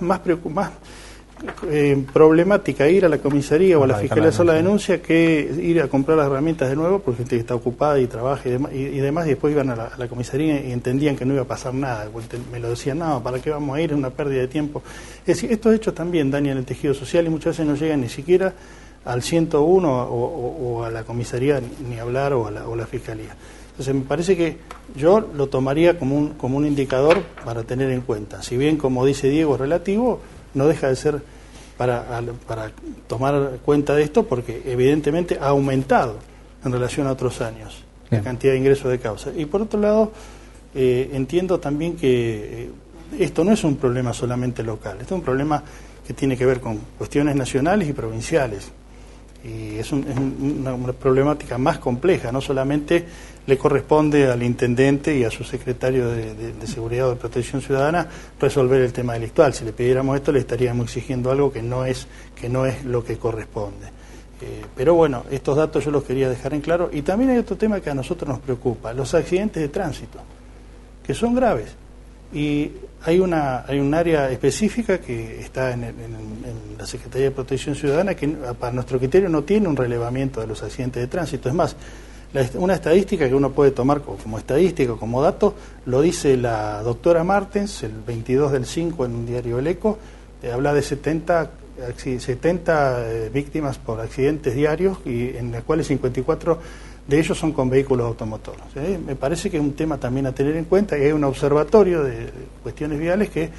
problemática ir a la comisaría o a la fiscalía a hacer la denuncia que ir a comprar las herramientas de nuevo, porque gente que está ocupada y trabaja y demás, y después iban a la comisaría y entendían que no iba a pasar nada. Me lo decían, no, ¿para qué vamos a ir? Es una pérdida de tiempo. Es decir, estos hechos también dañan el tejido social y muchas veces no llegan ni siquiera al 101 o a la comisaría, ni hablar, o a la fiscalía. Entonces me parece que yo lo tomaría como un indicador para tener en cuenta. Si bien, como dice Diego, es relativo, no deja de ser para tomar cuenta de esto, porque evidentemente ha aumentado en relación a otros años la cantidad de ingresos de causa. Y por otro lado, entiendo también que esto no es un problema solamente local, esto es un problema que tiene que ver con cuestiones nacionales y provinciales. Y es una problemática más compleja, no solamente le corresponde al intendente y a su secretario de Seguridad o de Protección Ciudadana resolver el tema delictual. Si le pidiéramos esto, le estaríamos exigiendo algo que no es lo que corresponde. Pero bueno, estos datos yo los quería dejar en claro. Y también hay otro tema que a nosotros nos preocupa, los accidentes de tránsito, que son graves. Y hay un área específica que está en la Secretaría de Protección Ciudadana que, para nuestro criterio, no tiene un relevamiento de los accidentes de tránsito. Es más, Una estadística que uno puede tomar como estadística, como dato, lo dice la doctora Martens el 22 del 5 en un diario El Eco, habla de 70 víctimas por accidentes diarios, y en las cuales 54 de ellos son con vehículos automotores. Me parece que es un tema también a tener en cuenta, que hay un observatorio de cuestiones viales que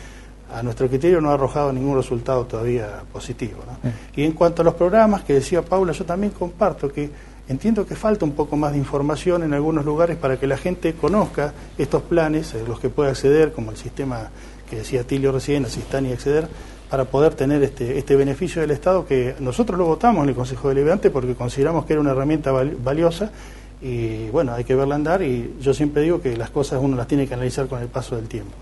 a nuestro criterio no ha arrojado ningún resultado todavía positivo, ¿no? Y en cuanto a los programas que decía Paula, yo también comparto que entiendo que falta un poco más de información en algunos lugares para que la gente conozca estos planes, los que puede acceder, como el sistema que decía Tilio recién, Asistan y Acceder, para poder tener este beneficio del Estado, que nosotros lo votamos en el Consejo Deliberante porque consideramos que era una herramienta valiosa, y bueno, hay que verla andar, y yo siempre digo que las cosas uno las tiene que analizar con el paso del tiempo.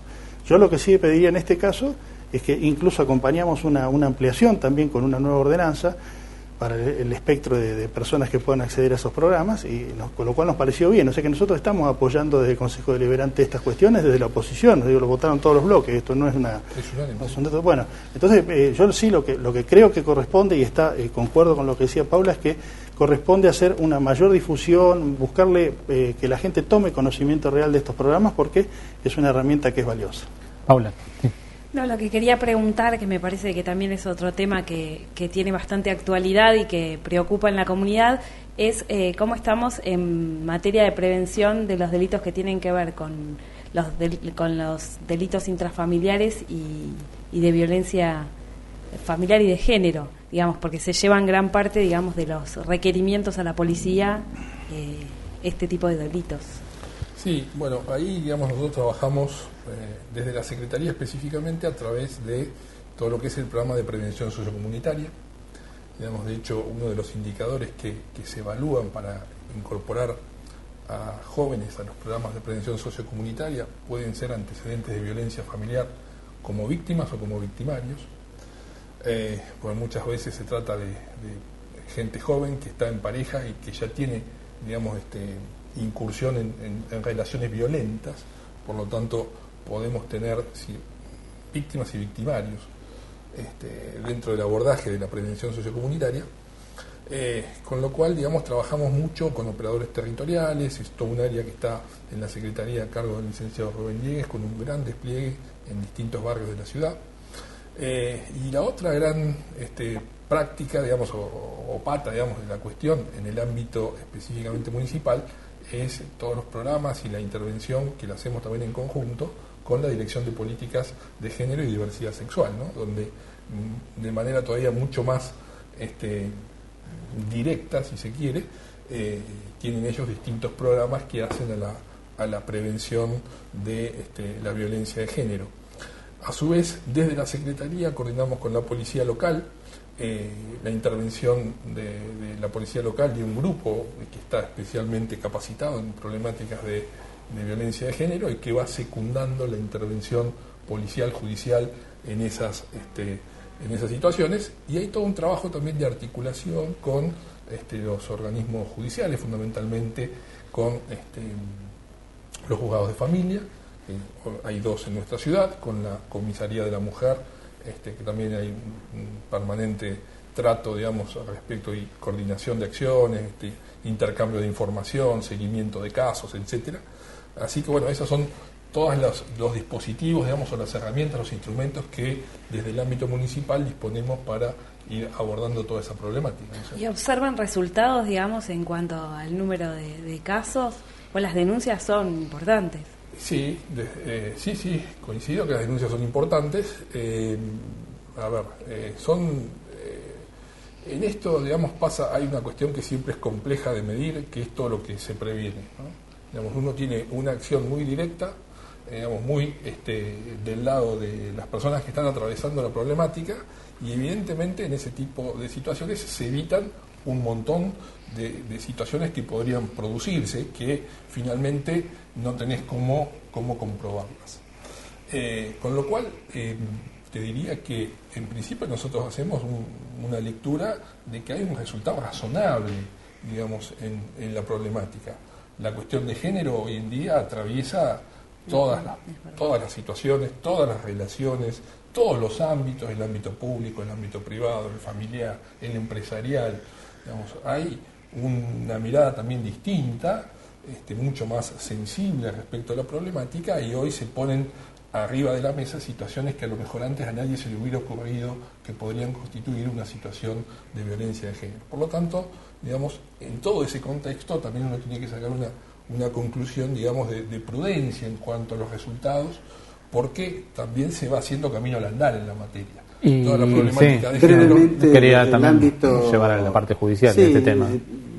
Yo lo que sí pediría en este caso es que incluso acompañamos una ampliación también con una nueva ordenanza para el espectro de personas que puedan acceder a esos programas, y con lo cual nos pareció bien. O sea que nosotros estamos apoyando desde el Consejo Deliberante estas cuestiones desde la oposición. Digo, lo votaron todos los bloques, esto no es una... Bueno, entonces yo sí lo que creo que corresponde, y concuerdo con lo que decía Paula, es que corresponde hacer una mayor difusión, buscarle que la gente tome conocimiento real de estos programas, porque es una herramienta que es valiosa. Paula, sí. No, lo que quería preguntar, que me parece que también es otro tema que tiene bastante actualidad y que preocupa en la comunidad, es cómo estamos en materia de prevención de los delitos que tienen que ver con los delitos intrafamiliares y de violencia familiar y de género, digamos, porque se llevan gran parte, digamos, de los requerimientos a la policía este tipo de delitos. Sí, bueno, ahí, digamos, nosotros trabajamos desde la Secretaría específicamente a través de todo lo que es el programa de prevención sociocomunitaria. Digamos, de hecho, uno de los indicadores que se evalúan para incorporar a jóvenes a los programas de prevención sociocomunitaria pueden ser antecedentes de violencia familiar como víctimas o como victimarios, porque muchas veces se trata de gente joven que está en pareja y que ya tiene, digamos, incursión en relaciones violentas. Por lo tanto, podemos tener víctimas y victimarios dentro del abordaje de la prevención sociocomunitaria, con lo cual, digamos, trabajamos mucho con operadores territoriales. Es todo un área que está en la Secretaría a cargo del licenciado Rubén Diegues, con un gran despliegue en distintos barrios de la ciudad. Y la otra gran práctica, digamos, o pata, digamos, de la cuestión en el ámbito específicamente municipal, es todos los programas y la intervención que la hacemos también en conjunto con la Dirección de Políticas de Género y Diversidad Sexual, ¿no? Donde de manera todavía mucho más directa, si se quiere, tienen ellos distintos programas que hacen a la prevención de la violencia de género. A su vez, desde la Secretaría coordinamos con la Policía Local la intervención de la Policía Local, de un grupo que está especialmente capacitado en problemáticas de violencia de género y que va secundando la intervención policial, judicial en esas situaciones. Y hay todo un trabajo también de articulación con los organismos judiciales, fundamentalmente con los juzgados de familia. Hay 2 en nuestra ciudad, con la Comisaría de la Mujer, que también hay un permanente trato, digamos, al respecto, y coordinación de acciones, intercambio de información, seguimiento de casos, etcétera. Así que bueno, esos son todos los dispositivos, digamos, o las herramientas, los instrumentos que desde el ámbito municipal disponemos para ir abordando toda esa problemática, ¿no? ¿Y observan resultados, digamos, en cuanto al número de casos? ¿O las denuncias son importantes? Sí, sí, coincido que las denuncias son importantes. En esto, digamos, hay una cuestión que siempre es compleja de medir, que es todo lo que se previene, ¿no? Digamos, uno tiene una acción muy directa, digamos, muy del lado de las personas que están atravesando la problemática, y evidentemente en ese tipo de situaciones se evitan un montón de situaciones que podrían producirse, que finalmente no tenés cómo comprobarlas. Con lo cual, te diría que en principio nosotros hacemos una lectura de que hay un resultado razonable, digamos, en la problemática. La cuestión de género hoy en día atraviesa todas las situaciones, todas las relaciones, todos los ámbitos, el ámbito público, el ámbito privado, el familiar, el empresarial. Digamos, hay una mirada también distinta, mucho más sensible respecto a la problemática, y hoy se ponen arriba de la mesa situaciones que a lo mejor antes a nadie se le hubiera ocurrido que podrían constituir una situación de violencia de género. Por lo tanto, digamos, en todo ese contexto también uno tiene que sacar una conclusión, digamos, de prudencia en cuanto a los resultados, porque también se va haciendo camino al andar en la materia. Y toda la problemática de género quería también ámbito, llevar a la parte judicial sí, de este tema.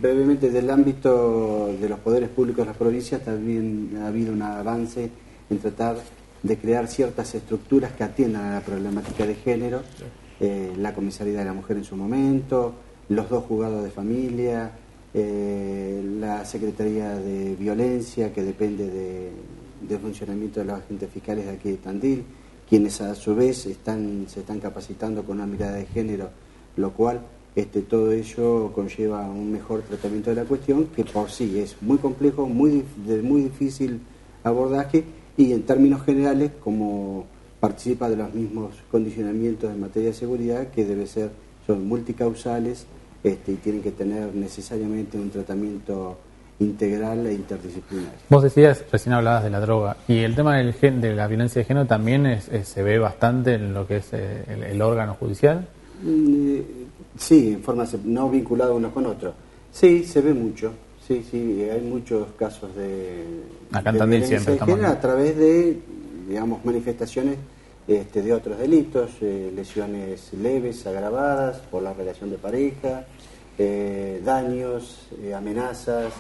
Brevemente, del ámbito de los poderes públicos de las provincias también ha habido un avance en tratar de crear ciertas estructuras que atiendan a la problemática de género, la Comisaría de la Mujer en su momento, los 2 juzgados de familia, la Secretaría de Violencia, que depende del funcionamiento de los agentes fiscales de aquí de Tandil, quienes a su vez se están capacitando con una mirada de género, lo cual todo ello conlleva un mejor tratamiento de la cuestión, que por sí es muy complejo, de muy difícil abordaje, y en términos generales, como participa de los mismos condicionamientos en materia de seguridad, que son multicausales, y tienen que tener necesariamente un tratamiento integral e interdisciplinario. Vos decías, recién hablabas de la droga, y el tema de la violencia de género también se ve bastante en lo que es el órgano judicial. Sí, en forma no vinculada uno con otro. Sí, se ve mucho. Sí, hay muchos casos de violencia de género a través de, digamos, manifestaciones de otros delitos, lesiones leves, agravadas por la relación de pareja, daños, amenazas,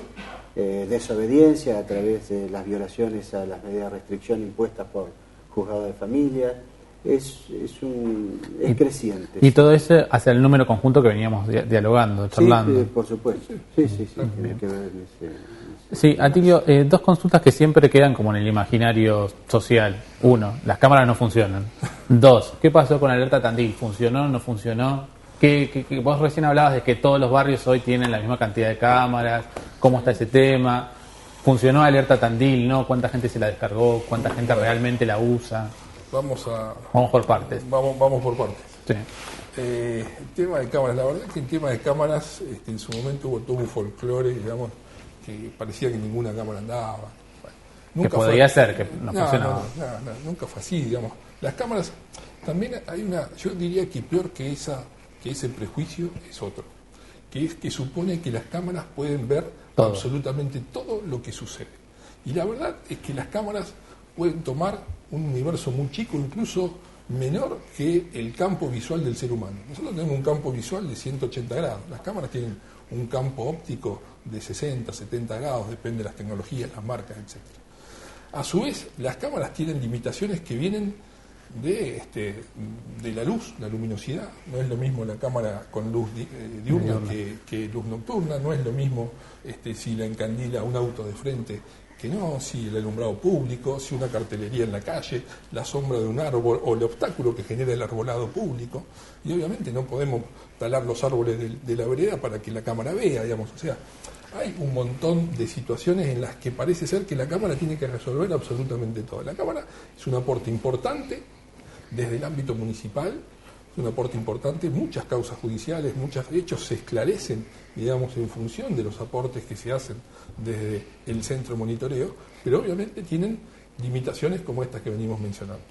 desobediencia a través de las violaciones a las medidas de restricción impuestas por juzgados de familia. Es creciente. Y todo eso hacia el número conjunto que veníamos dialogando, charlando. Sí, por supuesto. Sí, tiene que ver Sí, Atilio, 2 consultas que siempre quedan como en el imaginario social. 1, las cámaras no funcionan. 2, ¿qué pasó con Alerta Tandil? ¿Funcionó o no funcionó? Vos recién hablabas de que todos los barrios hoy tienen la misma cantidad de cámaras. ¿Cómo está ese tema? ¿Funcionó Alerta Tandil? ¿No? ¿Cuánta gente se la descargó? ¿Cuánta gente realmente la usa? Vamos por partes. Vamos por partes. Sí. El tema de cámaras, la verdad es que el tema de cámaras, en su momento hubo todo un folclore, digamos, que parecía que ninguna cámara andaba. Bueno, nunca que podía ser, que no funcionaba. No, nunca fue así, digamos. Las cámaras, también hay yo diría que peor que ese prejuicio es otro, que es que supone que las cámaras pueden ver absolutamente todo lo que sucede. Y la verdad es que las cámaras pueden tomar un universo muy chico, incluso menor que el campo visual del ser humano. Nosotros tenemos un campo visual de 180 grados. Las cámaras tienen un campo óptico de 60, 70 grados, depende de las tecnologías, las marcas, etc. A su vez, las cámaras tienen limitaciones que vienen de la luz, la luminosidad. No es lo mismo la cámara con luz diurna que luz nocturna. No es lo mismo si la encandila un auto de frente que no, si el alumbrado público, si una cartelería en la calle, la sombra de un árbol o el obstáculo que genera el arbolado público. Y obviamente no podemos talar los árboles de la vereda para que la cámara vea, digamos. O sea, hay un montón de situaciones en las que parece ser que la cámara tiene que resolver absolutamente todo. La cámara es un aporte importante desde el ámbito municipal, es un aporte importante, muchas causas judiciales, muchos hechos se esclarecen, digamos, en función de los aportes que se hacen desde el centro de monitoreo, pero obviamente tienen limitaciones como estas que venimos mencionando.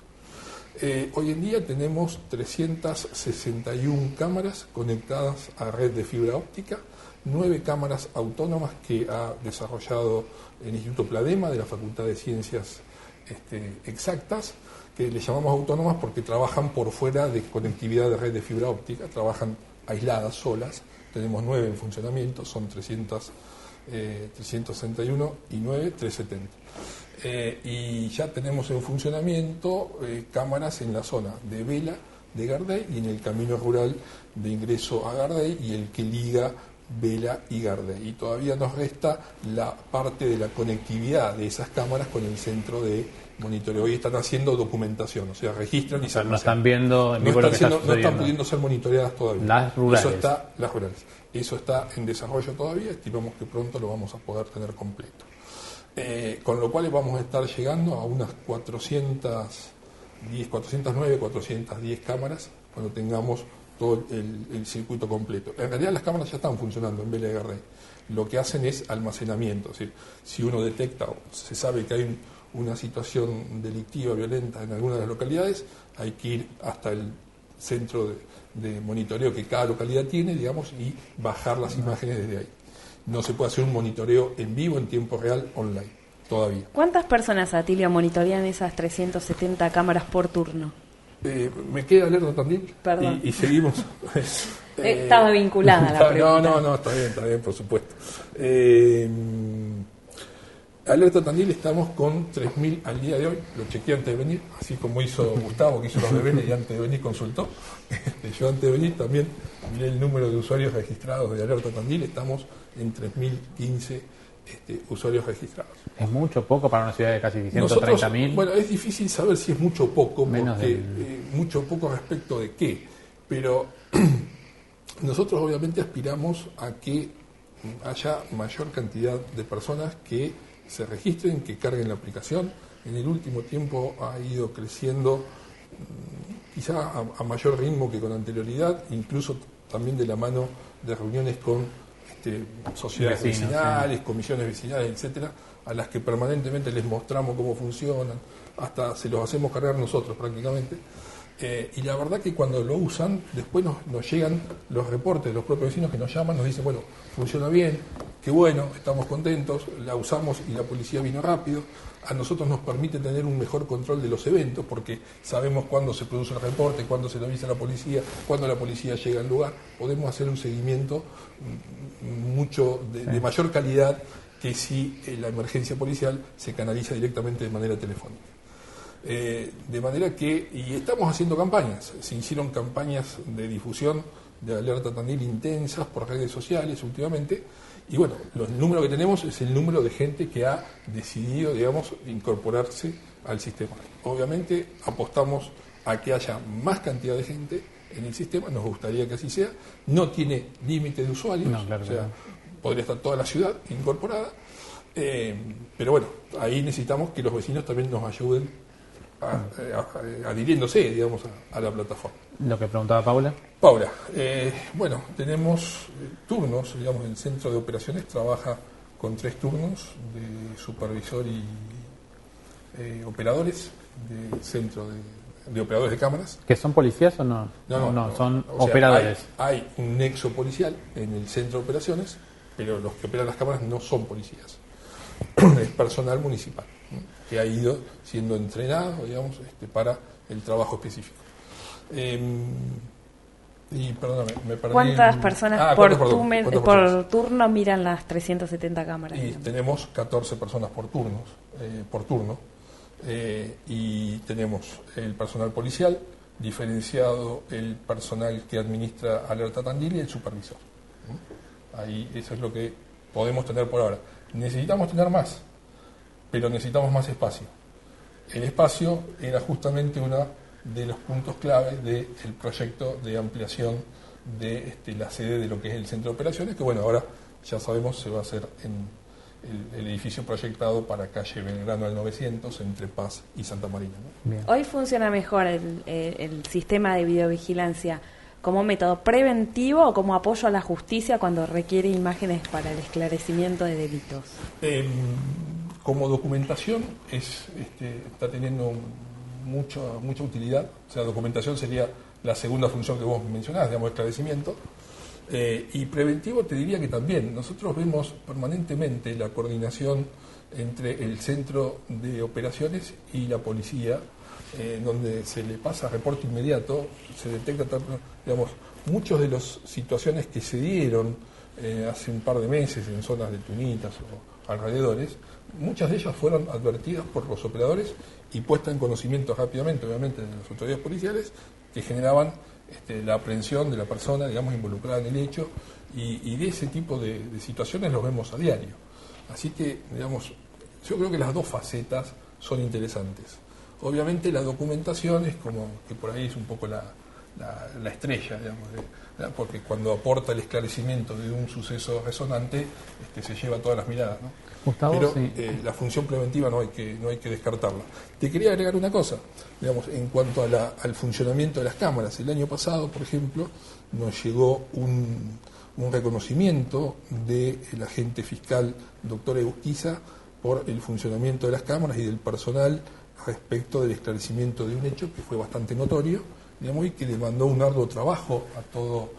Hoy en día tenemos 361 cámaras conectadas a red de fibra óptica, 9 cámaras autónomas que ha desarrollado el Instituto Pladema de la Facultad de Ciencias Exactas, que le llamamos autónomas porque trabajan por fuera de conectividad de red de fibra óptica, trabajan aisladas, solas. Tenemos 9 en funcionamiento, son 361 y 9, 370. Y ya tenemos en funcionamiento cámaras en la zona de Vela, de Gardey, y en el camino rural de ingreso a Gardey y el que liga Vela y Gardey. Y todavía nos resta la parte de la conectividad de esas cámaras con el centro de monitoreo. Hoy están haciendo documentación, o sea, registran y se no están viendo no están pudiendo ser monitoreadas todavía. Las rurales. Las rurales. Eso está en desarrollo todavía, estimamos que pronto lo vamos a poder tener completo. Con lo cual vamos a estar llegando a unas 409, 410 cámaras cuando tengamos todo el circuito completo. En realidad las cámaras ya están funcionando en BLR. Lo que hacen es almacenamiento. Es decir, si uno detecta o se sabe que hay una situación delictiva, violenta en alguna de las localidades, hay que ir hasta el centro de monitoreo que cada localidad tiene, digamos, y bajar las imágenes desde ahí. No se puede hacer un monitoreo en vivo, en tiempo real, online, todavía. ¿Cuántas personas, Atilio, monitorean esas 370 cámaras por turno? Me queda Alerta Tandil y seguimos. Estaba vinculada la pregunta. No, está bien, por supuesto. Alerta Tandil estamos con 3.000 al día de hoy, lo chequeé antes de venir, así como hizo Gustavo, que hizo los deberes y antes de venir consultó. Yo antes de venir también miré el número de usuarios registrados de Alerta Tandil, estamos en 3.015 usuarios registrados. ¿Es mucho poco para una ciudad de casi 130.000? Bueno, es difícil saber si es mucho o poco, menos porque mucho o poco respecto de qué, pero nosotros obviamente aspiramos a que haya mayor cantidad de personas que se registren, que carguen la aplicación. En el último tiempo ha ido creciendo quizá a mayor ritmo que con anterioridad, incluso también de la mano de reuniones con sociedades vecinales, comisiones vecinales, etcétera, a las que permanentemente les mostramos cómo funcionan, hasta se los hacemos cargar nosotros prácticamente. Y la verdad que cuando lo usan, después nos llegan los reportes de los propios vecinos que nos llaman, nos dicen, bueno, funciona bien, qué bueno, estamos contentos, la usamos y la policía vino rápido. A nosotros nos permite tener un mejor control de los eventos, porque sabemos cuándo se produce el reporte, cuándo se lo avisa a la policía, cuándo la policía llega al lugar. Podemos hacer un seguimiento de mayor calidad que si la emergencia policial se canaliza directamente de manera telefónica. De manera que, y estamos haciendo campañas, se hicieron campañas de difusión de Alerta Tandil intensas por redes sociales últimamente, y bueno, el número que tenemos es el número de gente que ha decidido, digamos, incorporarse al sistema. Obviamente apostamos a que haya más cantidad de gente en el sistema, nos gustaría que así sea, no tiene límite de usuarios, podría estar toda la ciudad incorporada, pero bueno, ahí necesitamos que los vecinos también nos ayuden adhiriéndose, digamos, a la plataforma. Lo que preguntaba Paula. Bueno, tenemos turnos, digamos, el centro de operaciones trabaja con 3 turnos de supervisor y operadores del centro de operadores de cámaras. ¿Que son policías o no? No, son operadores. Hay un nexo policial en el centro de operaciones, pero los que operan las cámaras no son policías. Es personal municipal que ha ido siendo entrenado, digamos, para el trabajo específico. Y perdóname, me perdí. ¿Cuántas personas por turno miran las 370 cámaras? Y tenemos 14 personas por turno, y tenemos el personal policial, diferenciado el personal que administra Alerta Tandil y el supervisor. Ahí eso es lo que podemos tener por ahora. Necesitamos tener más, pero necesitamos más espacio. El espacio era justamente uno de los puntos clave del proyecto de ampliación de la sede de lo que es el centro de operaciones, que bueno, ahora ya sabemos se va a hacer en el edificio proyectado para calle Belgrano al 900, entre Paz y Santa Marina, ¿no? Hoy funciona mejor el sistema de videovigilancia como método preventivo o como apoyo a la justicia cuando requiere imágenes para el esclarecimiento de delitos. Como documentación está teniendo mucha utilidad. O sea, documentación sería la segunda función que vos mencionás, digamos, esclarecimiento. Y preventivo te diría que también. Nosotros vemos permanentemente la coordinación entre el centro de operaciones y la policía, donde se le pasa reporte inmediato, se detecta, digamos, muchas de las situaciones que se dieron hace un par de meses en zonas de Tunitas o alrededores, muchas de ellas fueron advertidas por los operadores y puestas en conocimiento rápidamente, obviamente, de las autoridades policiales, que generaban la aprehensión de la persona, digamos, involucrada en el hecho, y de ese tipo de situaciones los vemos a diario. Así que, digamos, yo creo que las dos facetas son interesantes. Obviamente la documentación es como que por ahí es un poco la estrella, digamos, porque cuando aporta el esclarecimiento de un suceso resonante, se lleva todas las miradas, ¿no? Gustavo, pero sí. La función preventiva no hay que descartarla. Te quería agregar una cosa, digamos, en cuanto al funcionamiento de las cámaras. El año pasado, por ejemplo, nos llegó un reconocimiento del agente fiscal doctor Egusquiza por el funcionamiento de las cámaras y del personal respecto del esclarecimiento de un hecho que fue bastante notorio, digamos, y que demandó un arduo trabajo a todo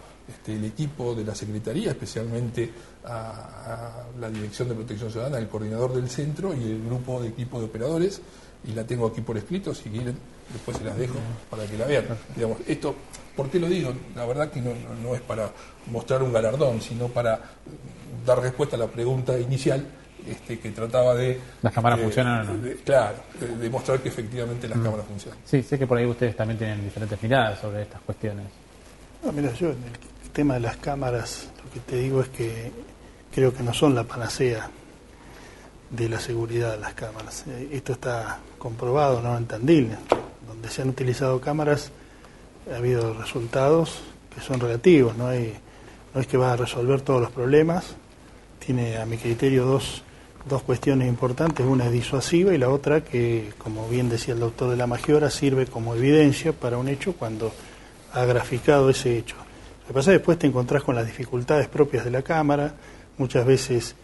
el equipo de la Secretaría, especialmente a la Dirección de Protección Ciudadana, el coordinador del centro y el grupo de equipo de operadores, y la tengo aquí por escrito, si quieren después se las dejo para que la vean. Digamos, esto, ¿por qué lo digo? La verdad que no es para mostrar un galardón, sino para dar respuesta a la pregunta inicial que trataba de... ¿Las cámaras funcionan o no? Claro, de demostrar que efectivamente las cámaras funcionan. Sí, sé que por ahí ustedes también tienen diferentes miradas sobre estas cuestiones. No, mira, yo en el tema de las cámaras, lo que te digo es que creo que no son la panacea de la seguridad de las cámaras. Esto está comprobado, ¿no? En Tandil, donde se han utilizado cámaras, ha habido resultados que son relativos, no es que va a resolver todos los problemas. Tiene, a mi criterio, dos cuestiones importantes. Una es disuasiva y la otra que, como bien decía el doctor de la Magiora, sirve como evidencia para un hecho cuando ha graficado ese hecho. Lo que pasa es que después te encontrás con las dificultades propias de la cámara, muchas veces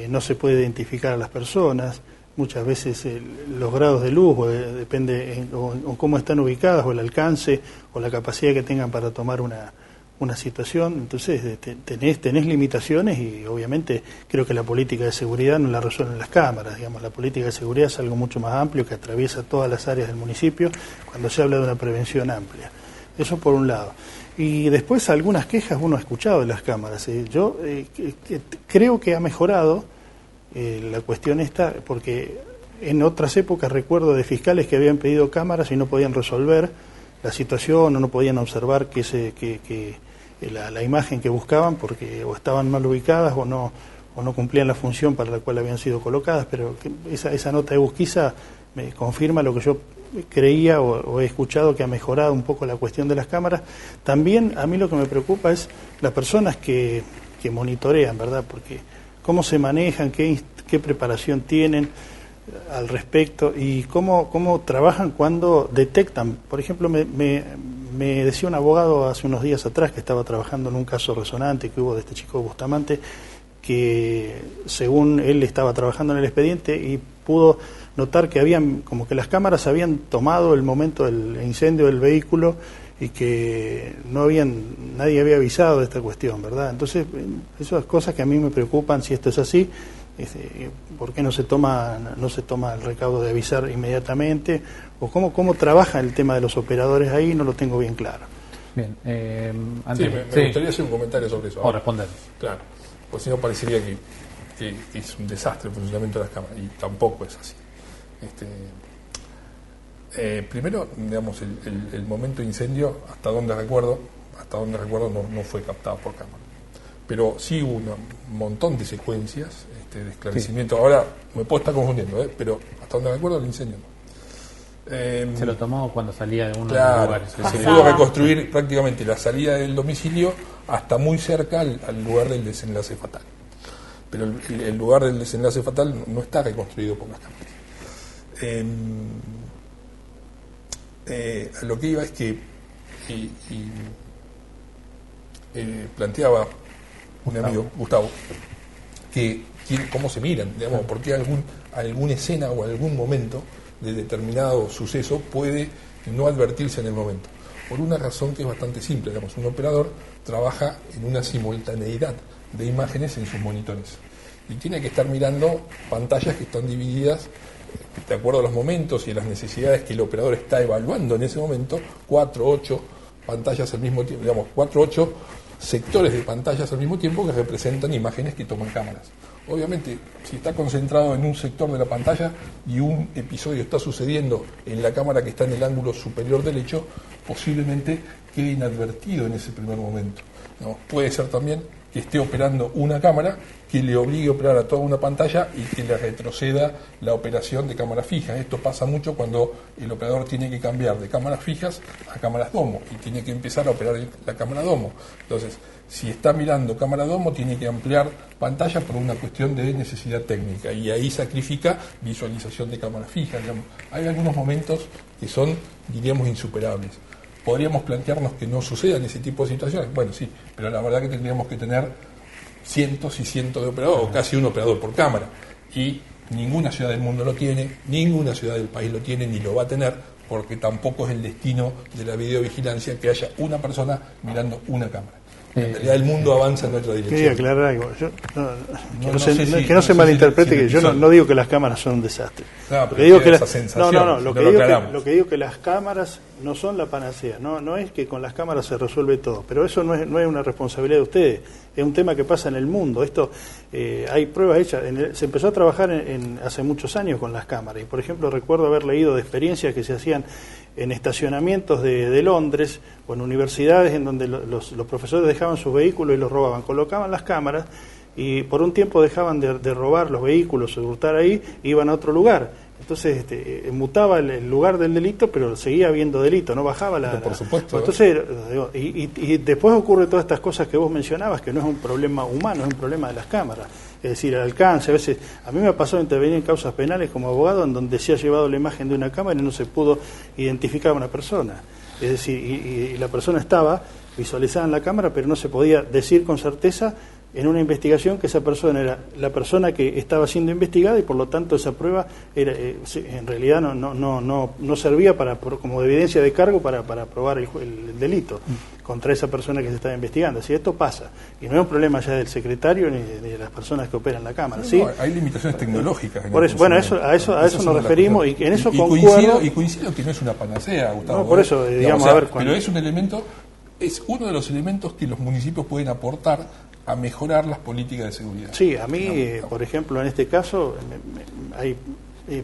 no se puede identificar a las personas, muchas veces los grados de luz, depende o cómo están ubicadas, o el alcance, o la capacidad que tengan para tomar una situación. Entonces tenés limitaciones y obviamente creo que la política de seguridad no la resuelven las cámaras. Digamos, la política de seguridad es algo mucho más amplio que atraviesa todas las áreas del municipio cuando se habla de una prevención amplia. Eso por un lado. Y después algunas quejas uno ha escuchado de las cámaras. Yo creo que ha mejorado la cuestión esta, porque en otras épocas recuerdo de fiscales que habían pedido cámaras y no podían resolver la situación o no podían observar la imagen que buscaban porque o estaban mal ubicadas o no cumplían la función para la cual habían sido colocadas. Pero esa nota de Egusquiza me confirma lo que yo creía o he escuchado, que ha mejorado un poco la cuestión de las cámaras. También a mí lo que me preocupa es las personas que monitorean, ¿verdad? Porque cómo se manejan, qué preparación tienen al respecto y cómo trabajan cuando detectan. Por ejemplo, me decía un abogado hace unos días atrás que estaba trabajando en un caso resonante que hubo de este chico Bustamante, que según él estaba trabajando en el expediente y pudo notar que como que las cámaras habían tomado el momento del incendio del vehículo y que nadie había avisado de esta cuestión, ¿verdad? Entonces, esas cosas que a mí me preocupan, si esto es así, ¿por qué no se toma el recaudo de avisar inmediatamente? O cómo trabaja el tema de los operadores ahí, no lo tengo bien claro. Bien, me gustaría hacer un comentario sobre eso. O responder. Claro, pues si no parecería que es un desastre el funcionamiento de las cámaras, y tampoco es así. Primero, digamos, el momento de incendio, hasta donde recuerdo no fue captado por cámara. Pero sí hubo un montón de secuencias de esclarecimiento. Sí. Ahora me puedo estar confundiendo, pero hasta donde recuerdo el incendio no. Se lo tomó cuando salía de uno de los lugares. Se pudo reconstruir prácticamente la salida del domicilio hasta muy cerca al lugar del desenlace fatal. Pero el lugar del desenlace fatal no está reconstruido por las cámaras. A lo que iba es que planteaba un amigo, Gustavo, cómo se miran, digamos, porque alguna escena o algún momento de determinado suceso puede no advertirse en el momento. Por una razón que es bastante simple, digamos, un operador trabaja en una simultaneidad de imágenes en sus monitores y tiene que estar mirando pantallas que están divididas de acuerdo a los momentos y a las necesidades que el operador está evaluando en ese momento, 4 o 8 pantallas al mismo tiempo, digamos, 4 o 8 sectores de pantallas al mismo tiempo que representan imágenes que toman cámaras. Obviamente, si está concentrado en un sector de la pantalla y un episodio está sucediendo en la cámara que está en el ángulo superior del hecho, posiblemente quede inadvertido en ese primer momento. ¿No? Puede ser también que esté operando una cámara, que le obligue a operar a toda una pantalla y que le retroceda la operación de cámaras fijas. Esto pasa mucho cuando el operador tiene que cambiar de cámaras fijas a cámaras domo y tiene que empezar a operar la cámara domo. Entonces, si está mirando cámara domo, tiene que ampliar pantalla por una cuestión de necesidad técnica y ahí sacrifica visualización de cámara fija. Digamos. Hay algunos momentos que son, diríamos, insuperables. ¿Podríamos plantearnos que no sucedan ese tipo de situaciones? Bueno, sí, pero la verdad que tendríamos que tener cientos y cientos de operadores, o casi un operador por cámara. Y ninguna ciudad del mundo lo tiene, ninguna ciudad del país lo tiene, ni lo va a tener, porque tampoco es el destino de la videovigilancia que haya una persona mirando una cámara. En realidad el mundo avanza en otra dirección. Quería aclarar algo. Que no se malinterprete, que yo no digo que las cámaras son un desastre. No, pero digo que esa sensación, lo que digo que las cámaras no son la panacea. No es que con las cámaras se resuelve todo, pero eso no es una responsabilidad de ustedes. Es un tema que pasa en el mundo. Esto hay pruebas hechas. Se empezó a trabajar hace muchos años con las cámaras. Y por ejemplo recuerdo haber leído de experiencias que se hacían en estacionamientos de Londres o en universidades en donde los profesores dejaban sus vehículos y los robaban, colocaban las cámaras y por un tiempo dejaban de robar los vehículos o de hurtar ahí e iban a otro lugar. Entonces mutaba el lugar del delito, pero seguía habiendo delito, no bajaba por supuesto. Entonces, y después ocurre todas estas cosas que vos mencionabas, que no es un problema humano, es un problema de las cámaras. Es decir, el alcance, a veces, a mí me ha pasado intervenir en causas penales como abogado en donde se ha llevado la imagen de una cámara y no se pudo identificar a una persona. Es decir, y la persona estaba visualizada en la cámara, pero no se podía decir con certeza en una investigación que esa persona era la persona que estaba siendo investigada y por lo tanto esa prueba era, en realidad no servía como evidencia de cargo para probar el delito contra esa persona que se estaba investigando. Así esto pasa y no es un problema ya del secretario ni de las personas que operan la cámara. ¿Sí? No, hay limitaciones tecnológicas. Por eso, bueno, a eso nos referimos y en eso concuerdo. Coincido que no es una panacea, Gustavo. No, por eso, digamos, a ver, pero es un elemento, es uno de los elementos que los municipios pueden aportar a mejorar las políticas de seguridad. Sí, a mí, por ejemplo, en este caso, hay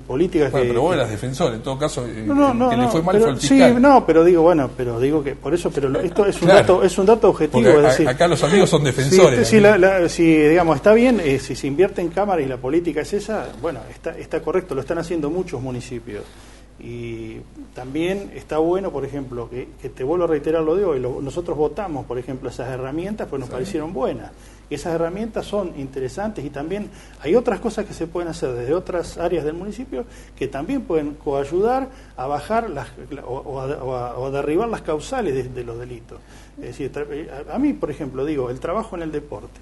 políticas que... Pero vos eras defensor, en todo caso, que le fue mal fue el fiscal. Sí, pero digo que por eso, pero esto es un dato objetivo. Porque es decir, acá los amigos son defensores. Si digamos, está bien, si se invierte en cámara y la política es esa, bueno, está correcto, lo están haciendo muchos municipios. Y también está bueno, por ejemplo, que te vuelvo a reiterar lo de hoy, nosotros votamos, por ejemplo, esas herramientas, pues nos parecieron buenas. Y esas herramientas son interesantes y también hay otras cosas que se pueden hacer desde otras áreas del municipio que también pueden coayudar a bajar o a derribar las causales de los delitos. Es decir, a mí, por ejemplo, digo, el trabajo en el deporte.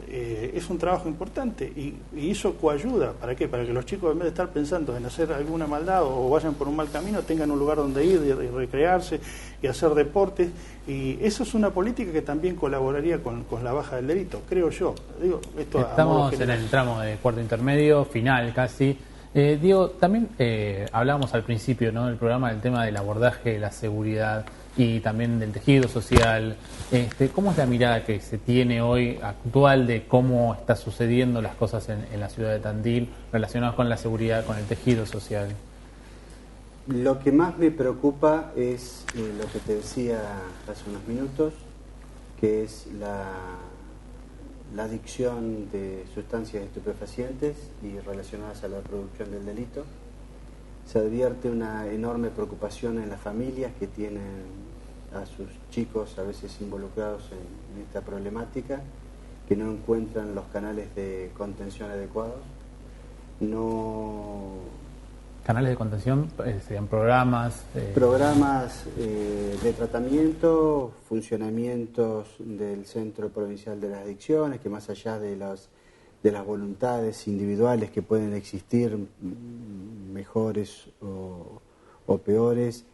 Es un trabajo importante y eso coayuda. ¿Para qué? Para que los chicos, en vez de estar pensando en hacer alguna maldad o vayan por un mal camino, tengan un lugar donde ir y recrearse y hacer deportes. Y eso es una política que también colaboraría con la baja del delito, creo yo. Digo, estamos en el tramo de cuarto intermedio, final casi. Diego, también hablábamos al principio, ¿no?, del programa del tema del abordaje de la seguridad y también del tejido social. ¿Cómo es la mirada que se tiene hoy actual de cómo está sucediendo las cosas en la ciudad de Tandil relacionadas con la seguridad, con el tejido social? Lo que más me preocupa es lo que te decía hace unos minutos, que es la adicción de sustancias estupefacientes y relacionadas a la producción del delito. Se advierte una enorme preocupación en las familias que tienen a sus chicos a veces involucrados en esta problemática, que no encuentran los canales de contención adecuados. ¿Canales de contención? ¿Serían programas? Programas de tratamiento, funcionamientos del Centro Provincial de las Adicciones, que más allá de las voluntades individuales que pueden existir, mejores o peores,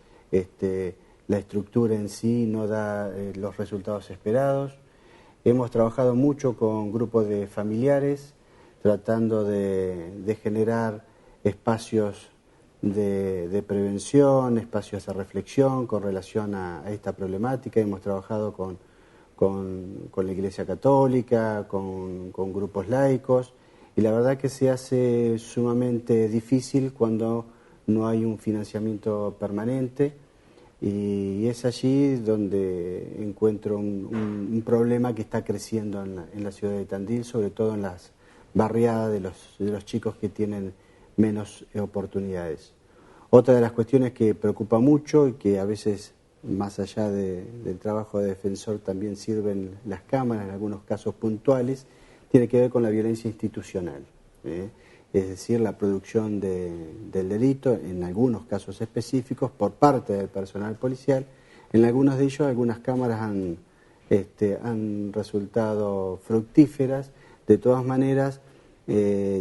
la estructura en sí no da los resultados esperados. Hemos trabajado mucho con grupos de familiares, tratando de generar espacios de prevención, espacios de reflexión con relación a esta problemática. Hemos trabajado con la Iglesia Católica, con grupos laicos, y la verdad que se hace sumamente difícil cuando no hay un financiamiento permanente Y es allí donde encuentro un problema que está creciendo en la ciudad de Tandil, sobre todo en las barriadas de los chicos que tienen menos oportunidades. Otra de las cuestiones que preocupa mucho y que a veces, más allá del trabajo de defensor, también sirven las cámaras en algunos casos puntuales, tiene que ver con la violencia institucional, es decir, la producción del delito, en algunos casos específicos, por parte del personal policial. En algunos de ellos, algunas cámaras han resultado fructíferas. De todas maneras,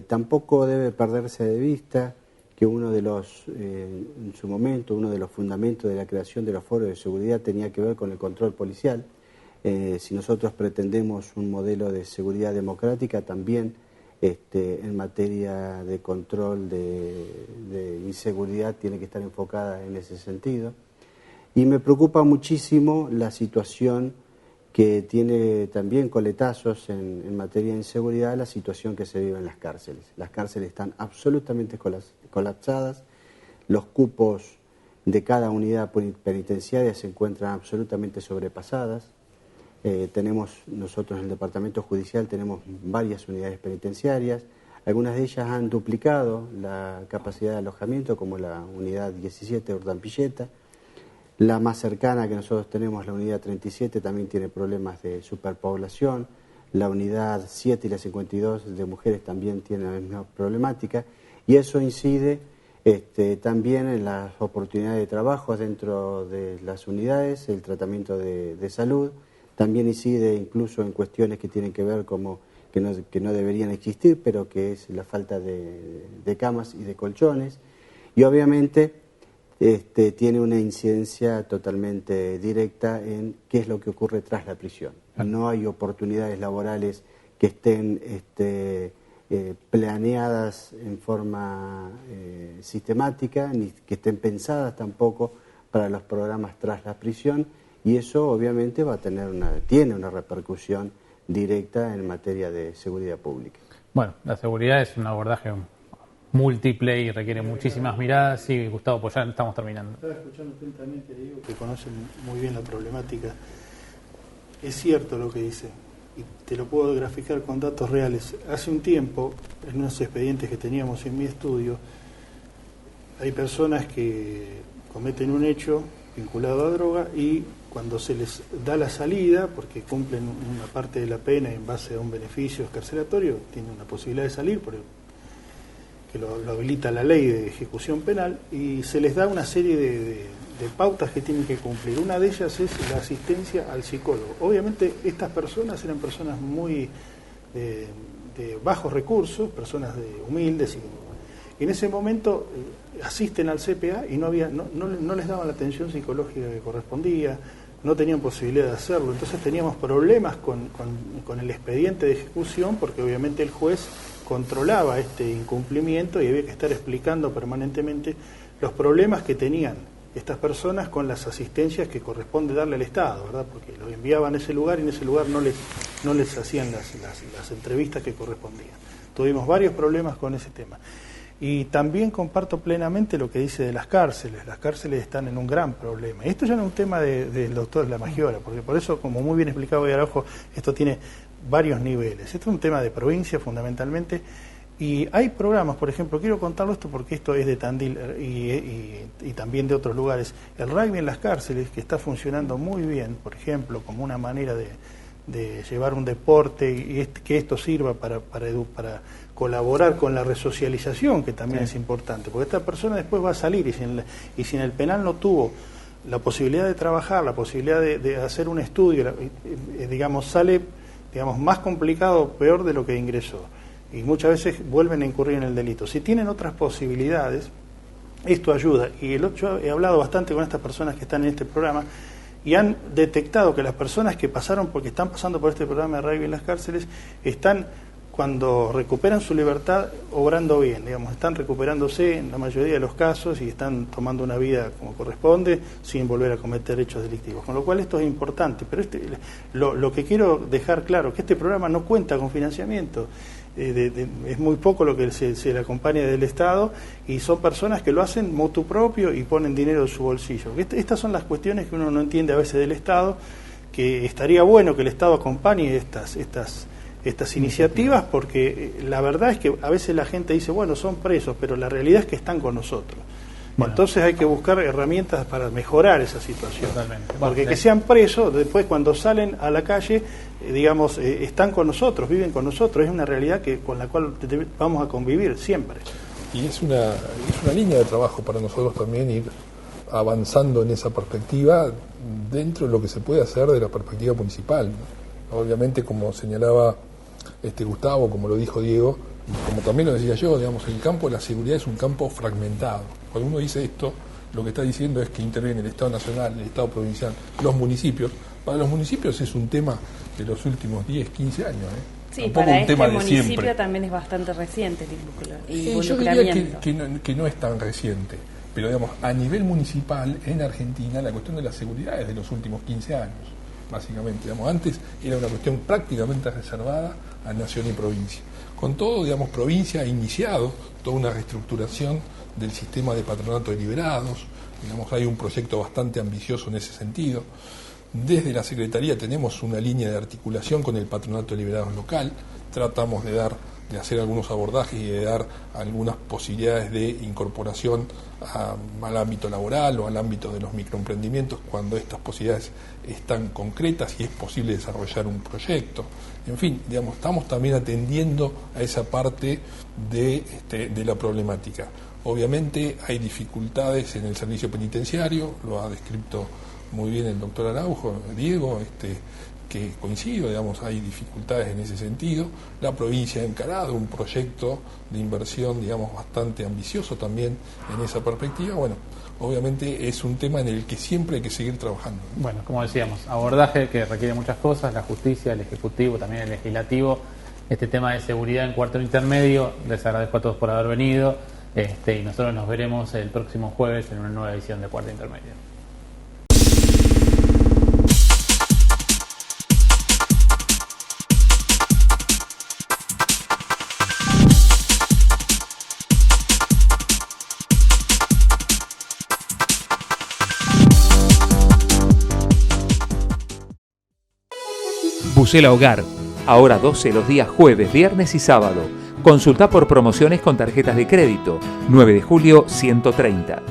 tampoco debe perderse de vista que en su momento, uno de los fundamentos de la creación de los foros de seguridad tenía que ver con el control policial. Si nosotros pretendemos un modelo de seguridad democrática, también en materia de control de inseguridad tiene que estar enfocada en ese sentido. Y me preocupa muchísimo la situación que tiene también coletazos en materia de inseguridad, la situación que se vive en las cárceles. Las cárceles están absolutamente colapsadas, los cupos de cada unidad penitenciaria se encuentran absolutamente sobrepasadas. Nosotros en el Departamento Judicial tenemos varias unidades penitenciarias, algunas de ellas han duplicado la capacidad de alojamiento, como la unidad 17 de Urdampilleta. La más cercana que nosotros tenemos, la unidad 37, también tiene problemas de superpoblación. La unidad 7 y la 52 de mujeres también tienen la misma problemática. Y eso incide también en las oportunidades de trabajo dentro de las unidades, el tratamiento de salud. También incide incluso en cuestiones que tienen que ver como que no deberían existir, pero que es la falta de camas y de colchones. Y obviamente tiene una incidencia totalmente directa en qué es lo que ocurre tras la prisión. No hay oportunidades laborales que estén planeadas en forma sistemática, ni que estén pensadas tampoco para los programas tras la prisión, y eso obviamente tiene una repercusión directa en materia de seguridad pública. Bueno, la seguridad es un abordaje múltiple y requiere muchísimas miradas. Sí, Gustavo, pues ya estamos terminando. Estaba escuchando atentamente, Diego, que conocen muy bien la problemática. Es cierto lo que dice, y te lo puedo graficar con datos reales. Hace un tiempo, en unos expedientes que teníamos en mi estudio, hay personas que cometen un hecho vinculado a droga y cuando se les da la salida, porque cumplen una parte de la pena en base a un beneficio carcelatorio, tienen una posibilidad de salir, que lo habilita la ley de ejecución penal, y se les da una serie de pautas que tienen que cumplir. Una de ellas es la asistencia al psicólogo. Obviamente estas personas eran personas muy de bajos recursos, personas humildes, y en ese momento asisten al CPA y no les daban la atención psicológica que correspondía, no tenían posibilidad de hacerlo. Entonces teníamos problemas con el expediente de ejecución, porque obviamente el juez controlaba este incumplimiento y había que estar explicando permanentemente los problemas que tenían estas personas con las asistencias que corresponde darle al Estado, ¿verdad? Porque los enviaban a ese lugar y en ese lugar no les hacían las entrevistas que correspondían. Tuvimos varios problemas con ese tema. Y también comparto plenamente lo que dice de las cárceles. Las cárceles están en un gran problema. Y esto ya no es un tema del doctor La Maggiora, porque por eso, como muy bien explicado hoy Araujo, esto tiene varios niveles. Esto es un tema de provincia fundamentalmente. Y hay programas, por ejemplo, quiero contarlo esto porque esto es de Tandil y también de otros lugares. El rugby en las cárceles, que está funcionando muy bien, por ejemplo, como una manera de llevar un deporte y que esto sirva para colaborar con la resocialización, que también es importante, porque esta persona después va a salir y si en el penal no tuvo la posibilidad de trabajar, la posibilidad de hacer un estudio, sale más complicado o peor de lo que ingresó. Y muchas veces vuelven a incurrir en el delito. Si tienen otras posibilidades, esto ayuda. Y yo he hablado bastante con estas personas que están en este programa y han detectado que las personas que están pasando por este programa de rugby en las cárceles, están, cuando recuperan su libertad, obrando bien, están recuperándose en la mayoría de los casos y están tomando una vida como corresponde, sin volver a cometer hechos delictivos. Con lo cual esto es importante, pero lo que quiero dejar claro es que este programa no cuenta con financiamiento. es muy poco lo que se le acompaña del Estado, y son personas que lo hacen motu propio y ponen dinero de su bolsillo. Estas son las cuestiones que uno no entiende a veces del Estado, que estaría bueno que el Estado acompañe estas iniciativas, porque la verdad es que a veces la gente dice, bueno, son presos, pero la realidad es que están con nosotros. Bueno. Entonces hay que buscar herramientas para mejorar esa situación. Totalmente. Porque que sean presos, después cuando salen a la calle, digamos, están con nosotros, viven con nosotros. Es una realidad con la cual vamos a convivir siempre. Y es una línea de trabajo para nosotros también ir avanzando en esa perspectiva dentro de lo que se puede hacer de la perspectiva municipal. Obviamente, como señalaba Gustavo, como lo dijo Diego, y como también lo decía yo, digamos, el campo de la seguridad es un campo fragmentado. Cuando uno dice esto, lo que está diciendo es que interviene el Estado Nacional, el Estado Provincial, los municipios. Para los municipios es un tema de los últimos 10, 15 años. Sí, tampoco para un tema de municipio siempre. También es bastante reciente el involucramiento. Yo diría que no es tan reciente, pero digamos, a nivel municipal, en Argentina, la cuestión de la seguridad es de los últimos 15 años, básicamente. Digamos, antes era una cuestión prácticamente reservada a nación y provincia. Con todo, digamos, provincia ha iniciado toda una reestructuración del sistema de patronato de liberados. Digamos, hay un proyecto bastante ambicioso en ese sentido. Desde la Secretaría tenemos una línea de articulación con el patronato de liberados local. Tratamos de hacer algunos abordajes y de dar algunas posibilidades de incorporación al ámbito laboral o al ámbito de los microemprendimientos cuando estas posibilidades están concretas y es posible desarrollar un proyecto. En fin, digamos, estamos también atendiendo a esa parte de la problemática. Obviamente hay dificultades en el servicio penitenciario, lo ha descrito muy bien el doctor Araujo, Diego, que coincido, digamos, hay dificultades en ese sentido. La provincia ha encarado un proyecto de inversión, digamos, bastante ambicioso también en esa perspectiva. Bueno, obviamente es un tema en el que siempre hay que seguir trabajando. Bueno, como decíamos, abordaje que requiere muchas cosas, la justicia, el ejecutivo, también el legislativo, este tema de seguridad en cuarto intermedio. Les agradezco a todos por haber venido, y nosotros nos veremos el próximo jueves en una nueva edición de Cuarto Intermedio. Bucela Hogar, ahora 12 los días jueves, viernes y sábado. Consulta por promociones con tarjetas de crédito. 9 de julio 130.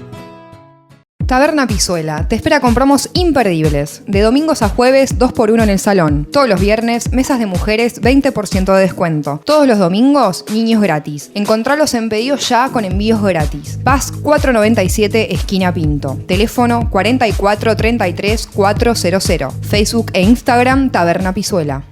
Taberna Pisuela te espera con promos imperdibles. De domingos a jueves, 2x1 en el salón. Todos los viernes, mesas de mujeres, 20% de descuento. Todos los domingos, niños gratis. Encontralos en pedidos ya con envíos gratis. Paz 497, esquina Pinto. Teléfono 44 33 400. Facebook e Instagram, Taberna Pisuela.